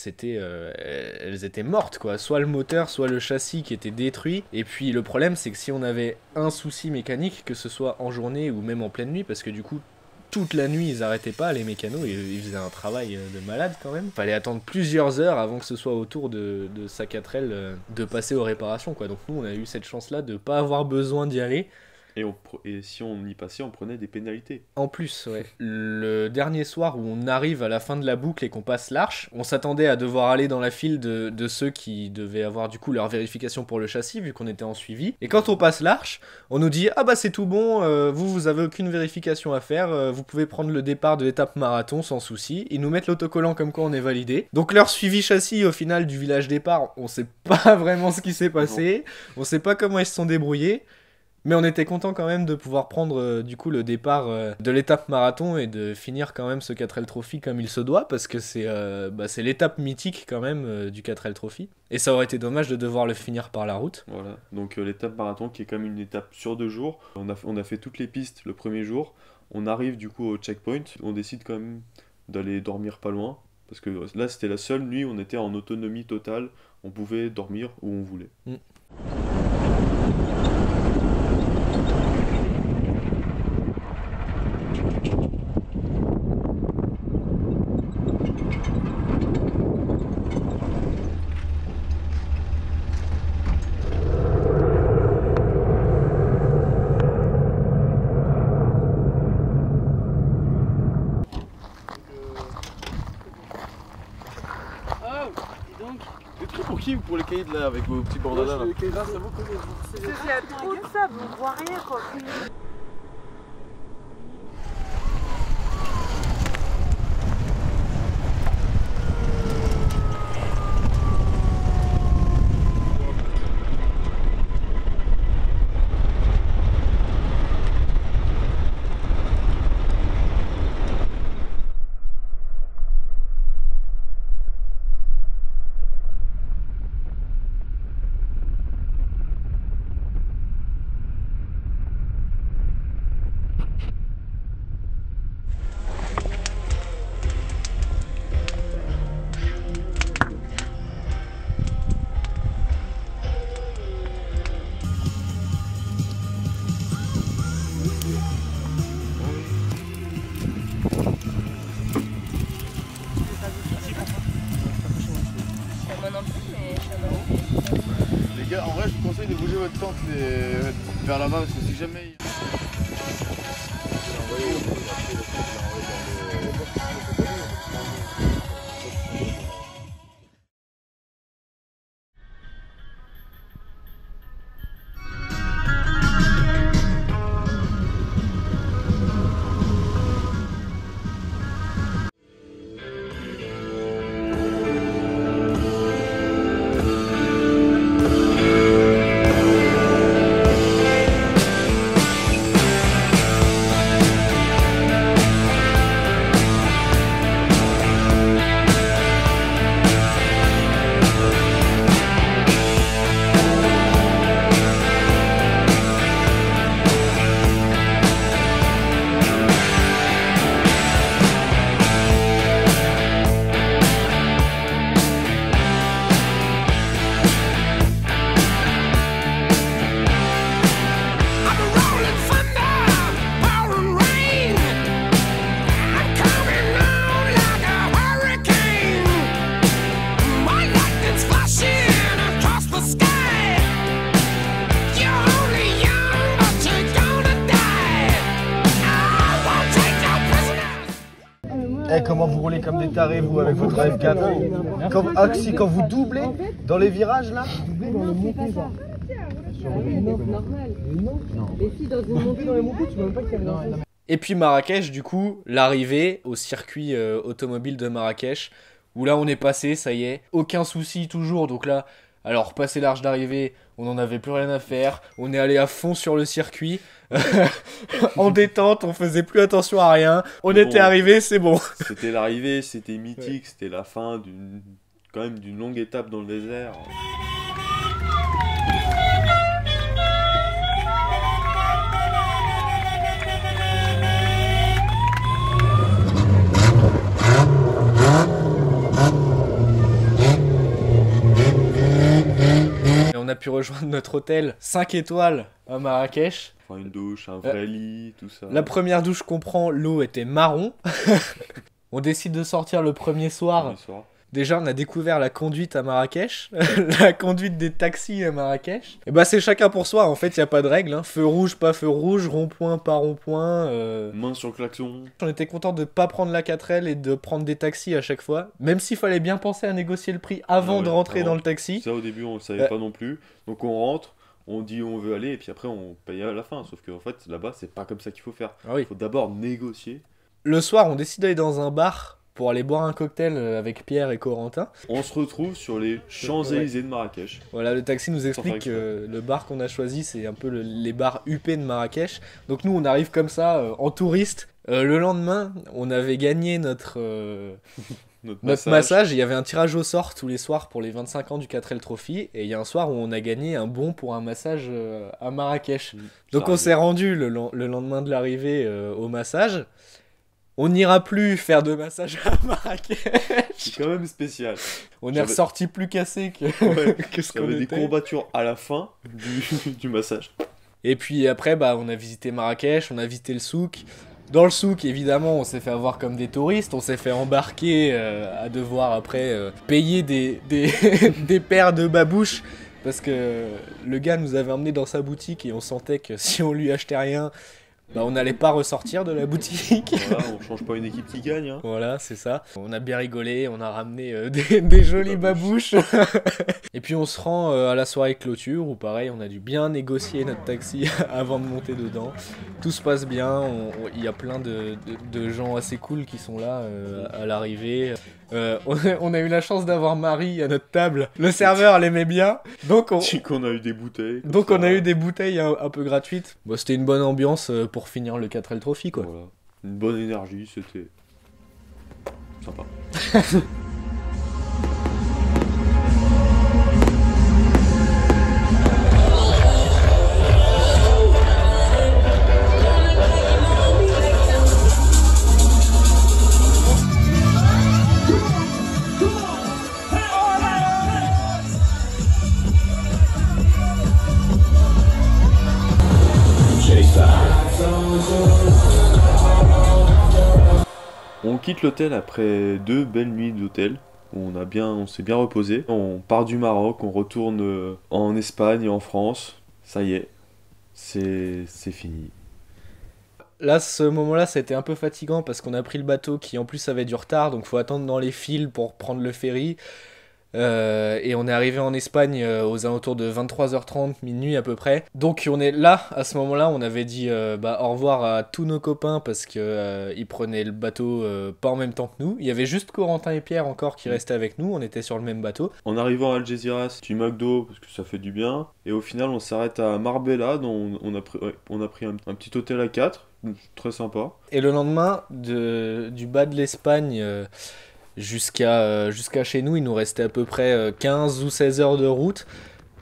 elles étaient mortes quoi, soit le moteur, soit le châssis qui était détruit. Et puis le problème c'est que si on avait un souci mécanique, que ce soit en journée ou même en pleine nuit, parce que du coup toute la nuit ils arrêtaient pas les mécanos, ils faisaient un travail de malade quand même. Fallait attendre plusieurs heures avant que ce soit au tour de sa 4L de passer aux réparations quoi. Donc nous on a eu cette chance là de pas avoir besoin d'y aller. Et si on y passait, on prenait des pénalités. En plus, ouais. Le dernier soir où on arrive à la fin de la boucle et qu'on passe l'Arche, on s'attendait à devoir aller dans la file de ceux qui devaient avoir du coup leur vérification pour le châssis, vu qu'on était en suivi. Et quand on passe l'Arche, on nous dit « Ah bah c'est tout bon, vous avez aucune vérification à faire, vous pouvez prendre le départ de l'étape marathon sans souci. » Ils nous mettent l'autocollant comme quoi on est validé. Donc leur suivi châssis au final du village départ, on sait pas vraiment ce qui s'est passé, on sait pas comment ils se sont débrouillés. Mais on était content quand même de pouvoir prendre du coup le départ de l'étape marathon et de finir quand même ce 4L Trophy comme il se doit, parce que c'est l'étape mythique quand même du 4L Trophy. Et ça aurait été dommage de devoir le finir par la route. Voilà, donc l'étape marathon qui est quand même une étape sur 2 jours. On a fait toutes les pistes le premier jour. On arrive du coup au checkpoint. On décide quand même d'aller dormir pas loin, parce que là c'était la seule nuit où on était en autonomie totale. On pouvait dormir où on voulait. Pour les cahiers de là avec vos petits bandanas là. Il y a trop de sable, on voit rien quoi. Les gars, en vrai, je vous conseille de bouger votre tente vers là-bas parce que si jamais. Eh, comment vous roulez comme des tarés, vous, avec votre F4. Quand vous doublez dans les virages, là. Et puis Marrakech, du coup, l'arrivée au circuit automobile de Marrakech, où là on est passé, ça y est, aucun souci toujours, donc là, alors passé l'arche d'arrivée, on n'en avait plus rien à faire, on est allé à fond sur le circuit, en détente, on faisait plus attention à rien, on était arrivé, c'est bon. C'était l'arrivée, c'était mythique, c'était la fin quand même d'une longue étape dans le désert. Et on a pu rejoindre notre hôtel 5 étoiles à Marrakech. Enfin, une douche, un vrai lit, tout ça. La première douche qu'on prend, l'eau était marron. On décide de sortir le premier soir. Déjà, on a découvert la conduite à Marrakech, la conduite des taxis à Marrakech. Et bah, c'est chacun pour soi, en fait, il n'y a pas de règle. Hein. Feu rouge, pas feu rouge, rond-point, pas rond-point. Main sur le klaxon. On était content de pas prendre la 4L et de prendre des taxis à chaque fois. Même s'il fallait bien penser à négocier le prix avant de rentrer dans le taxi. Ça, au début, on le savait pas non plus. Donc, on rentre. On dit où on veut aller et puis après on paye à la fin. Sauf qu'en fait là-bas c'est pas comme ça qu'il faut faire. Il faut d'abord négocier. Le soir on décide d'aller dans un bar pour aller boire un cocktail avec Pierre et Corentin. On se retrouve sur les Champs-Élysées de Marrakech. Voilà, le taxi nous explique que le bar qu'on a choisi c'est un peu les bars UP de Marrakech. Donc nous on arrive comme ça en touriste. Le lendemain on avait gagné notre massage, il y avait un tirage au sort tous les soirs pour les 25 ans du 4L Trophy et il y a un soir où on a gagné un bon pour un massage à Marrakech. Donc on s'est rendu le lendemain de l'arrivée au massage. On n'ira plus faire de massage à Marrakech. C'est quand même spécial. On est ressorti plus cassé que, que ce qu'on était. Des courbatures à la fin du massage. Et puis après on a visité Marrakech, on a visité le souk. Dans le souk, évidemment, on s'est fait avoir comme des touristes, on s'est fait embarquer à devoir après payer des paires de babouches parce que le gars nous avait emmené dans sa boutique et on sentait que si on lui achetait rien, on n'allait pas ressortir de la boutique. Voilà, on change pas une équipe qui gagne. Hein. Voilà, c'est ça. On a bien rigolé, on a ramené des jolies babouches. Et puis on se rend à la soirée clôture où pareil, on a dû bien négocier notre taxi avant de monter dedans. Tout se passe bien, il y a plein de gens assez cool qui sont là à l'arrivée. On a eu la chance d'avoir Marie à notre table. Le serveur l'aimait bien. Donc on a eu des bouteilles. Donc on a eu des bouteilles un peu gratuites. Bon, c'était une bonne ambiance pour finir le 4L Trophy quoi. Voilà. Une bonne énergie, c'était sympa. On quitte l'hôtel après 2 belles nuits d'hôtel. On s'est bien reposé. On part du Maroc, on retourne en Espagne et en France. Ça y est, c'est fini. Là, ce moment-là, ça a été un peu fatigant parce qu'on a pris le bateau qui en plus avait du retard, donc faut attendre dans les files pour prendre le ferry. Et on est arrivé en Espagne aux alentours de 23h30, minuit à peu près. Donc on est là, à ce moment-là, on avait dit au revoir à tous nos copains parce qu'ils prenaient le bateau pas en même temps que nous. Il y avait juste Corentin et Pierre encore qui restaient avec nous, on était sur le même bateau. En arrivant à Algeciras, petit McDo parce que ça fait du bien. Et au final, on s'arrête à Marbella, dont on a pris un petit hôtel à 4, très sympa. Et le lendemain, du bas de l'Espagne... Jusqu'à chez nous, il nous restait à peu près 15 ou 16 heures de route.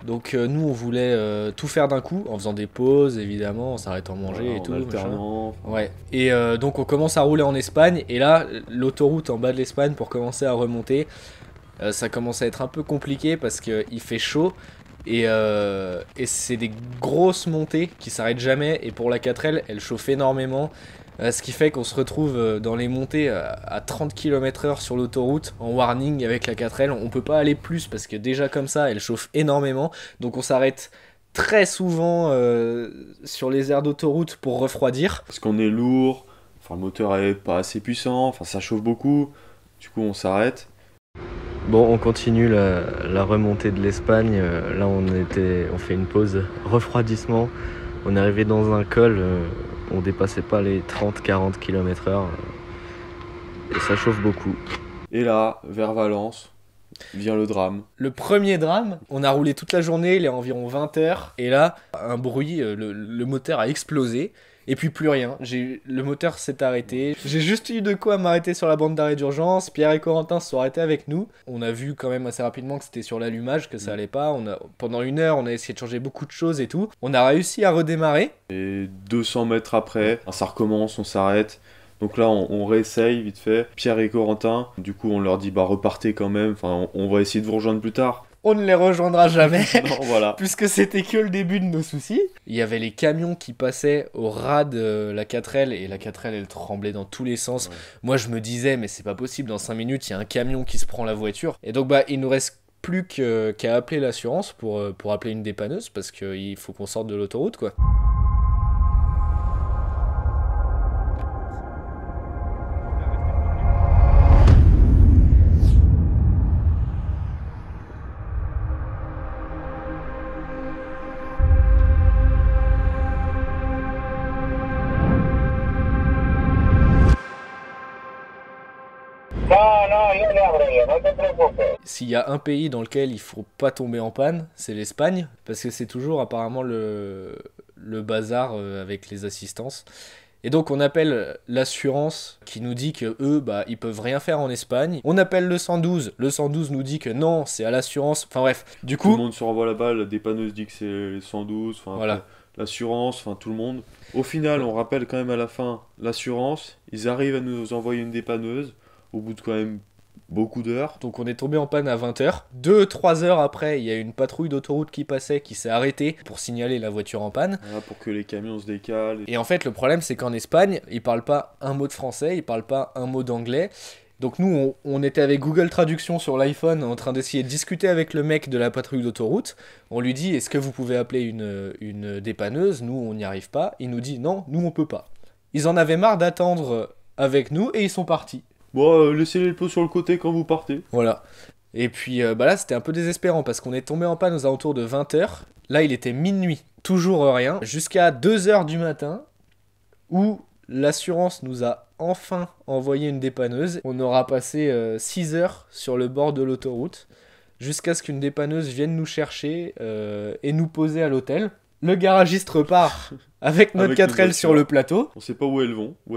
Donc nous, on voulait tout faire d'un coup, en faisant des pauses, évidemment, en s'arrêtant manger et tout. Alternant. Ouais. Et donc on commence à rouler en Espagne. Et là, l'autoroute en bas de l'Espagne, pour commencer à remonter, ça commence à être un peu compliqué parce qu'il fait chaud. Et c'est des grosses montées qui s'arrêtent jamais. Et pour la 4L, elle chauffe énormément. Ce qui fait qu'on se retrouve dans les montées à 30 km/h sur l'autoroute en warning avec la 4L. On peut pas aller plus parce que déjà comme ça elle chauffe énormément. Donc on s'arrête très souvent sur les aires d'autoroute pour refroidir. Parce qu'on est lourd, Enfin, le moteur est pas assez puissant, enfin ça chauffe beaucoup, du coup on s'arrête. Bon, on continue la remontée de l'Espagne. Là, on fait une pause refroidissement. On est arrivé dans un col, on dépassait pas les 30-40 km/h. Et ça chauffe beaucoup. Et là, vers Valence, vient le drame. Le premier drame, on a roulé toute la journée, il est environ 20 h. Et là, un bruit, le moteur a explosé. Et puis plus rien, le moteur s'est arrêté. J'ai juste eu de quoi m'arrêter sur la bande d'arrêt d'urgence. Pierre et Corentin se sont arrêtés avec nous. On a vu quand même assez rapidement que c'était sur l'allumage, que ça allait pas. Pendant 1 heure, on a essayé de changer beaucoup de choses et tout. On a réussi à redémarrer. Et 200 mètres après, ça recommence, on s'arrête. Donc là, on réessaye vite fait. Pierre et Corentin, du coup, on leur dit bah repartez quand même. Enfin, on va essayer de vous rejoindre plus tard. On ne les rejoindra jamais, non, voilà. Puisque c'était que le début de nos soucis. Il y avait les camions qui passaient au ras de la 4L, et la 4L, elle tremblait dans tous les sens. Ouais. Moi, je me disais, mais c'est pas possible, dans 5 minutes, il y a un camion qui se prend la voiture. Et donc, il nous reste plus qu'à appeler l'assurance pour appeler une dépanneuse, parce qu'il faut qu'on sorte de l'autoroute, quoi. S'il y a un pays dans lequel il faut pas tomber en panne, c'est l'Espagne, parce que c'est toujours apparemment le bazar avec les assistances. Et donc on appelle l'assurance qui nous dit que eux, ils peuvent rien faire en Espagne. On appelle le 112 nous dit que non, c'est à l'assurance. Enfin bref, du coup... Tout le monde se renvoie la balle, la dépanneuse dit que c'est les 112, enfin voilà. L'assurance, enfin tout le monde. Au final, on rappelle quand même à la fin l'assurance, ils arrivent à nous envoyer une dépanneuse, au bout de quand même beaucoup d'heures. Donc on est tombé en panne à 20 h. 2-3 heures après, il y a une patrouille d'autoroute qui passait, qui s'est arrêtée pour signaler la voiture en panne. Voilà, pour que les camions se décalent. Et en fait, le problème, c'est qu'en Espagne, ils parlent pas un mot de français, ils parlent pas un mot d'anglais. Donc nous, on était avec Google Traduction sur l'iPhone en train d'essayer de discuter avec le mec de la patrouille d'autoroute. On lui dit, est-ce que vous pouvez appeler une dépanneuse? Nous, on n'y arrive pas. Il nous dit, non, nous, on peut pas. Ils en avaient marre d'attendre avec nous et ils sont partis. Bon, laissez les pots sur le côté quand vous partez. Voilà. Et puis là, c'était un peu désespérant parce qu'on est tombé en panne aux alentours de 20 h. Là, il était minuit. Toujours rien. Jusqu'à 2 h du matin où l'assurance nous a enfin envoyé une dépanneuse. On aura passé 6 heures sur le bord de l'autoroute jusqu'à ce qu'une dépanneuse vienne nous chercher et nous poser à l'hôtel. Le garagiste repart avec notre 4L sur le plateau. On sait pas où elle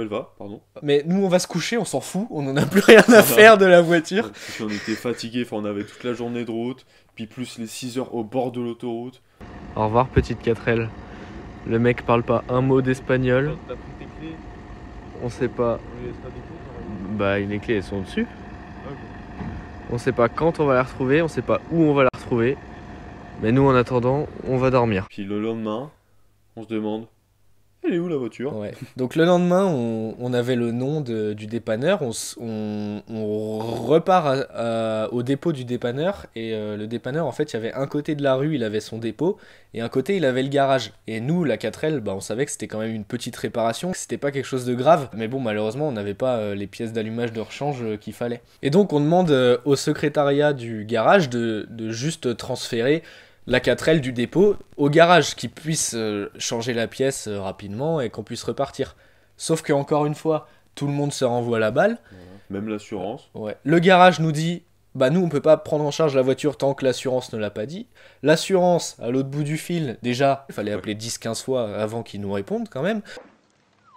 va, pardon. Mais nous, on va se coucher, on s'en fout, on en a plus rien à faire de la voiture. On était fatigués, on avait toute la journée de route, puis plus les 6 heures au bord de l'autoroute. Au revoir, petite 4L. Le mec parle pas un mot d'espagnol. T'as pris tes clés? On sait pas. Les clés, elles sont dessus. Okay. On sait pas quand on va la retrouver, on sait pas où on va la retrouver. Mais nous, en attendant, on va dormir. Puis le lendemain, on se demande, elle est où la voiture? Ouais. Donc le lendemain, on avait le nom du dépanneur. On repart au dépôt du dépanneur. Et le dépanneur, en fait, il y avait un côté de la rue, il avait son dépôt. Et un côté, il avait le garage. Et nous, la 4L, on savait que c'était quand même une petite réparation. Que c'était pas quelque chose de grave. Mais bon, malheureusement, on n'avait pas les pièces d'allumage de rechange qu'il fallait. Et donc, on demande au secrétariat du garage de juste transférer la 4L du dépôt au garage, qui puisse changer la pièce rapidement et qu'on puisse repartir. Sauf que encore une fois, tout le monde se renvoie la balle. Voilà. Même l'assurance. Ouais. Le garage nous dit, nous on peut pas prendre en charge la voiture tant que l'assurance ne l'a pas dit. L'assurance, à l'autre bout du fil, déjà, il fallait appeler 10-15 fois avant qu'ils nous répondent quand même.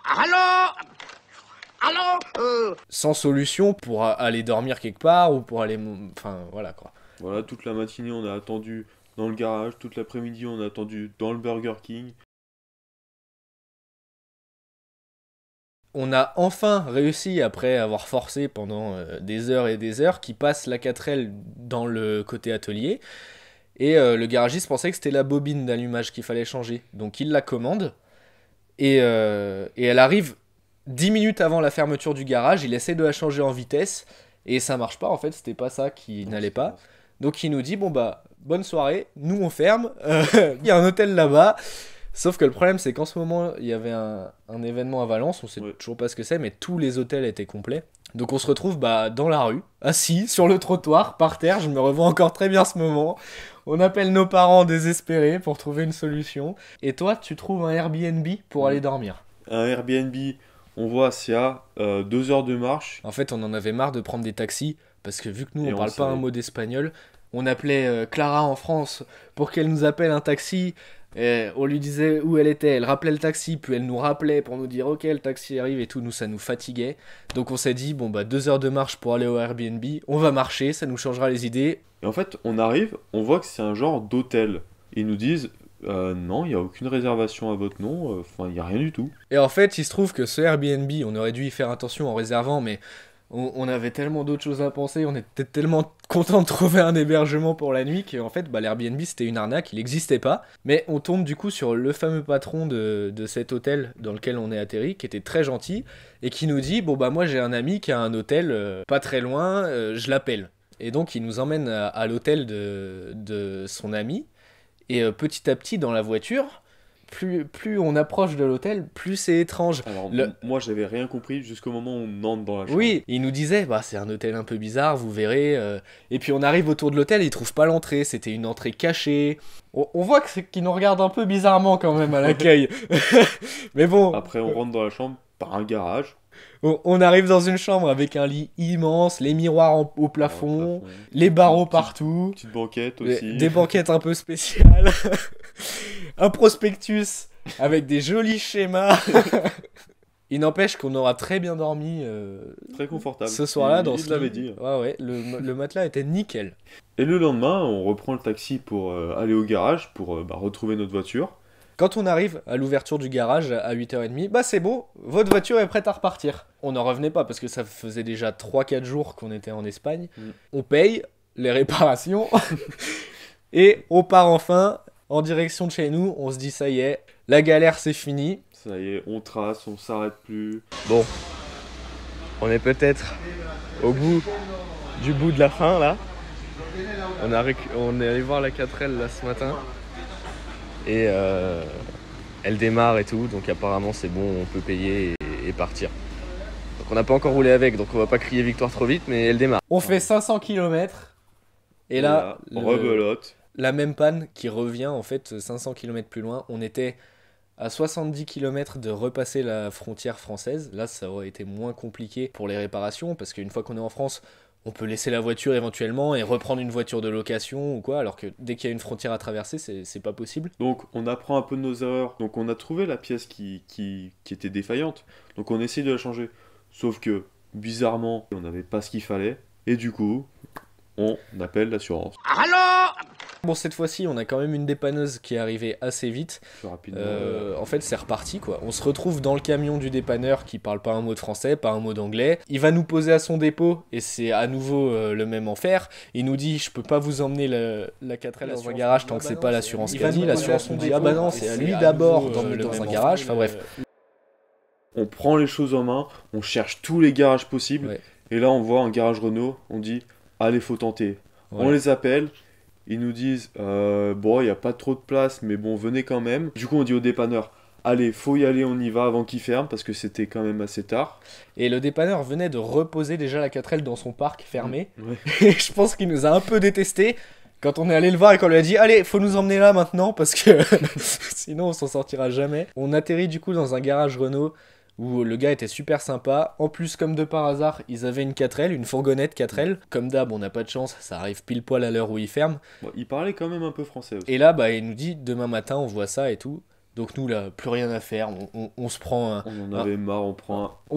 Allô Sans solution pour aller dormir quelque part ou pour aller... Enfin, voilà quoi. Voilà, toute la matinée on a attendu dans le garage, toute l'après-midi on a attendu dans le Burger King. On a enfin réussi, après avoir forcé pendant des heures et des heures, qu'ils passent la 4L dans le côté atelier. Et le garagiste pensait que c'était la bobine d'allumage qu'il fallait changer. Donc il la commande. Et elle arrive 10 minutes avant la fermeture du garage. Il essaie de la changer en vitesse. Et ça marche pas, en fait, c'était pas ça qui n'allait pas. Donc il nous dit, bonne soirée, nous on ferme, il y a un hôtel là-bas, Sauf que le problème, c'est qu'en ce moment, il y avait un événement à Valence, on sait toujours pas ce que c'est, mais tous les hôtels étaient complets. Donc on se retrouve dans la rue, assis sur le trottoir, par terre, je me revois encore très bien ce moment. On appelle nos parents désespérés pour trouver une solution. Et toi, tu trouves un Airbnb pour aller dormir. Un Airbnb, on voit, c'est à 2 heures de marche. En fait, on en avait marre de prendre des taxis, parce que vu que nous, Et on parle pas un mot d'espagnol, on appelait Clara en France pour qu'elle nous appelle un taxi. Et on lui disait où elle était, elle rappelait le taxi, puis elle nous rappelait pour nous dire ok, le taxi arrive et tout. Nous, ça nous fatiguait. Donc on s'est dit, bon 2 heures de marche pour aller au Airbnb, on va marcher, ça nous changera les idées. Et en fait, on arrive, on voit que c'est un genre d'hôtel. Ils nous disent, non, il n'y a aucune réservation à votre nom, il n'y a rien du tout. Et en fait, il se trouve que ce Airbnb, on aurait dû y faire attention en réservant, mais on avait tellement d'autres choses à penser, on était tellement content de trouver un hébergement pour la nuit qu'en fait, l'Airbnb, c'était une arnaque, il n'existait pas. Mais on tombe du coup sur le fameux patron de cet hôtel dans lequel on est atterri, qui était très gentil, et qui nous dit, moi j'ai un ami qui a un hôtel pas très loin, je l'appelle. Et donc il nous emmène à l'hôtel de son ami, et petit à petit dans la voiture, plus on approche de l'hôtel, plus c'est étrange. Alors moi j'avais rien compris jusqu'au moment où on entre dans la chambre. Oui, il nous disait c'est un hôtel un peu bizarre, vous verrez. Et puis on arrive autour de l'hôtel, il trouve pas l'entrée, c'était une entrée cachée. On voit qu'il nous regarde un peu bizarrement quand même à l'accueil. Mais bon. Après on rentre dans la chambre par un garage. On arrive dans une chambre avec un lit immense, les miroirs au plafond, les barreaux partout. Petite banquette aussi. Des banquettes un peu spéciales. Un prospectus avec des jolis schémas. Il n'empêche qu'on aura très bien dormi. Très confortable. Ce soir-là, dans ce l'avait dit. Ouais, le matelas était nickel. Et le lendemain, on reprend le taxi pour aller au garage pour retrouver notre voiture. Quand on arrive à l'ouverture du garage à 8h30, c'est beau, votre voiture est prête à repartir. On n'en revenait pas parce que ça faisait déjà 3-4 jours qu'on était en Espagne. On paye les réparations et on part enfin en direction de chez nous. On se dit ça y est, la galère c'est fini. Ça y est, on trace, on s'arrête plus. Bon, on est peut-être au bout de la fin là. On est allé voir la 4L là ce matin. Et elle démarre et tout, donc apparemment c'est bon, on peut payer et partir. Donc on n'a pas encore roulé avec, donc on va pas crier victoire trop vite, mais elle démarre. On fait 500 km et là, rebelote. La même panne qui revient en fait 500 km plus loin. On était à 70 km de repasser la frontière française. Là ça aurait été moins compliqué pour les réparations, parce qu'une fois qu'on est en France, on peut laisser la voiture éventuellement et reprendre une voiture de location ou quoi, alors que dès qu'il y a une frontière à traverser, c'est pas possible. Donc on apprend un peu de nos erreurs. Donc on a trouvé la pièce qui était défaillante. Donc on essaye de la changer. Sauf que, bizarrement, on n'avait pas ce qu'il fallait. Et du coup, on appelle l'assurance. Allô ? Bon, cette fois-ci, on a quand même une dépanneuse qui est arrivée assez vite. Plus rapidement. En fait, c'est reparti, quoi. On se retrouve dans le camion du dépanneur qui parle pas un mot de français, pas un mot d'anglais. Il va nous poser à son dépôt, et c'est à nouveau le même enfer. Il nous dit, je peux pas vous emmener la 4L dans un garage tant que c'est pas l'assurance qui a dit. L'assurance nous dit, ah bah non, c'est à lui d'abord d'emmener dans un garage. Enfin bref. On prend les choses en main, on cherche tous les garages possibles. Ouais. Et là, on voit un garage Renault, on dit, allez, faut tenter. Ouais. On les appelle. Ils nous disent, bon, il n'y a pas trop de place, mais bon, venez quand même. Du coup, on dit au dépanneur, allez, faut y aller, on y va avant qu'il ferme, parce que c'était quand même assez tard. Et le dépanneur venait de reposer déjà la 4L dans son parc fermé. Ouais. Et je pense qu'il nous a un peu détesté quand on est allé le voir et qu'on lui a dit, allez, faut nous emmener là maintenant, parce que sinon on s'en sortira jamais. On atterrit du coup dans un garage Renault, où le gars était super sympa. En plus, comme de par hasard, ils avaient une 4L, une fourgonnette 4L. Comme d'hab, on n'a pas de chance, ça arrive pile poil à l'heure où ils ferment. Bon, il parlait quand même un peu français aussi. Et là, il nous dit, demain matin, on voit ça et tout. Donc nous, là, plus rien à faire, on se prend on en avait marre, on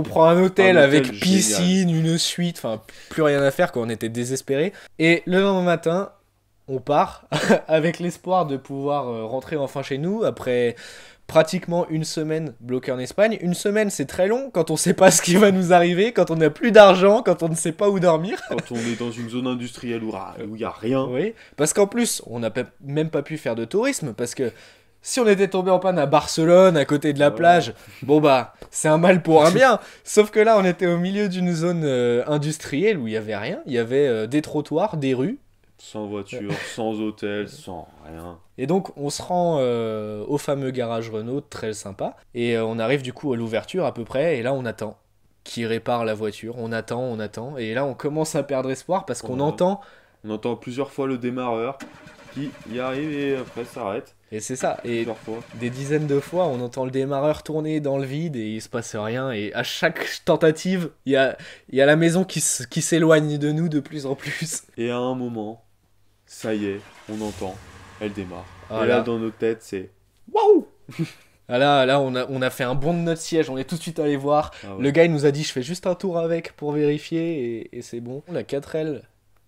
prend un hôtel avec piscine, une suite, enfin, plus rien à faire, quand on était désespérés. Et le lendemain matin, on part, avec l'espoir de pouvoir rentrer enfin chez nous, après pratiquement une semaine bloqué en Espagne. Une semaine, c'est très long quand on sait pas ce qui va nous arriver, quand on n'a plus d'argent, quand on ne sait pas où dormir. Quand on est dans une zone industrielle où il n'y a rien. Oui, parce qu'en plus, on n'a même pas pu faire de tourisme, parce que si on était tombé en panne à Barcelone, à côté de la plage, bon c'est un mal pour un bien. Sauf que là, on était au milieu d'une zone industrielle où il n'y avait rien. Il y avait des trottoirs, des rues, Sans voiture, sans hôtel, sans rien. Et donc on se rend au fameux garage Renault, très sympa, et on arrive du coup à l'ouverture à peu près, et là on attend qui répare la voiture, on attend, et là on commence à perdre espoir parce qu'on entend... On entend plusieurs fois le démarreur qui y arrive et après s'arrête. Et c'est ça, et des dizaines de fois on entend le démarreur tourner dans le vide et il se passe rien, et à chaque tentative il y a la maison qui s'éloigne de nous de plus en plus. Et à un moment, ça y est, on entend, elle démarre. Ah, et là dans nos têtes c'est waouh. Là on a fait un bond de notre siège, on est tout de suite allé voir. Le gars il nous a dit je fais juste un tour avec pour vérifier et c'est bon. La 4L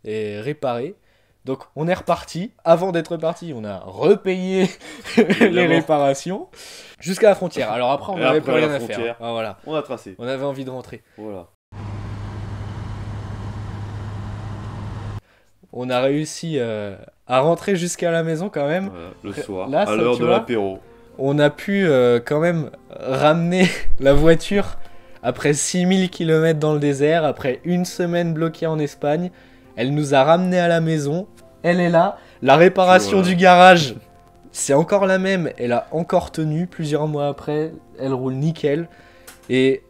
est réparée. Donc on est reparti. Avant d'être reparti, on a repayé les réparations jusqu'à la frontière. Alors après on n'avait plus rien à faire. Ah, voilà. On a tracé. On avait envie de rentrer. Voilà. On a réussi à rentrer jusqu'à la maison quand même. Voilà, le soir, là, à l'heure de l'apéro. On a pu quand même ramener la voiture après 6000 km dans le désert, après une semaine bloquée en Espagne. Elle nous a ramené à la maison, elle est là. La réparation du garage, c'est encore la même, elle a encore tenu plusieurs mois après, elle roule nickel. Et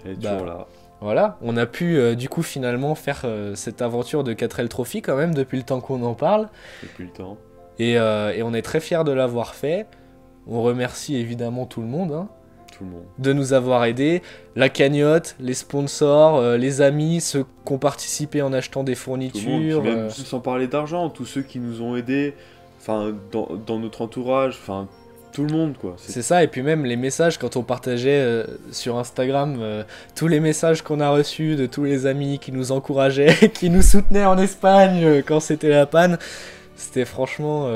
elle est toujours là. Voilà, on a pu du coup finalement faire cette aventure de 4L Trophy quand même depuis le temps qu'on en parle. Depuis le temps. Et on est très fiers de l'avoir fait. On remercie évidemment tout le monde. Hein. Tout le monde. De nous avoir aidés, la cagnotte, les sponsors, les amis, ceux qui ont participé en achetant des fournitures. Même sans parler d'argent, tous ceux qui nous ont aidés, enfin dans notre entourage, enfin tout le monde quoi. C'est ça, et puis même les messages quand on partageait sur Instagram, tous les messages qu'on a reçus de tous les amis qui nous encourageaient, qui nous soutenaient en Espagne quand c'était la panne, c'était franchement...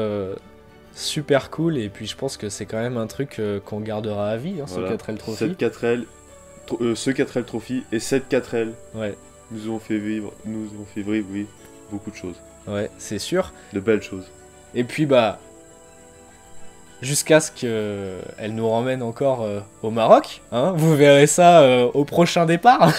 super cool, et puis je pense que c'est quand même un truc qu'on gardera à vie, hein, voilà. Ce 4L Trophy. Ce 4L Trophy et cette 4L ouais. nous ont fait vivre oui, beaucoup de choses. Ouais, c'est sûr. De belles choses. Et puis bah, jusqu'à ce qu'elle nous ramène encore au Maroc, hein, vous verrez ça au prochain départ.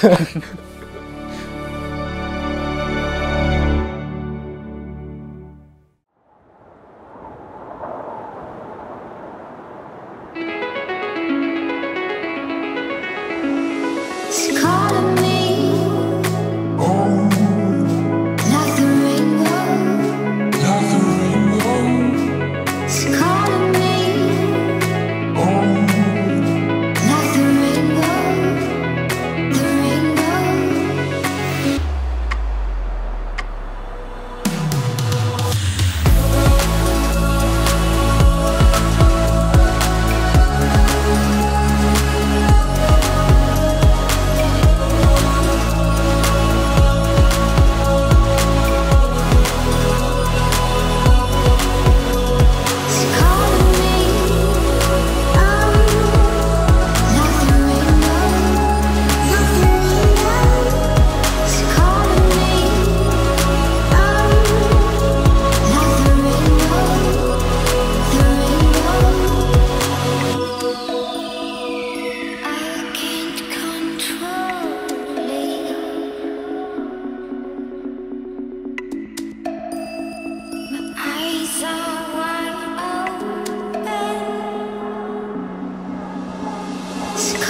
It's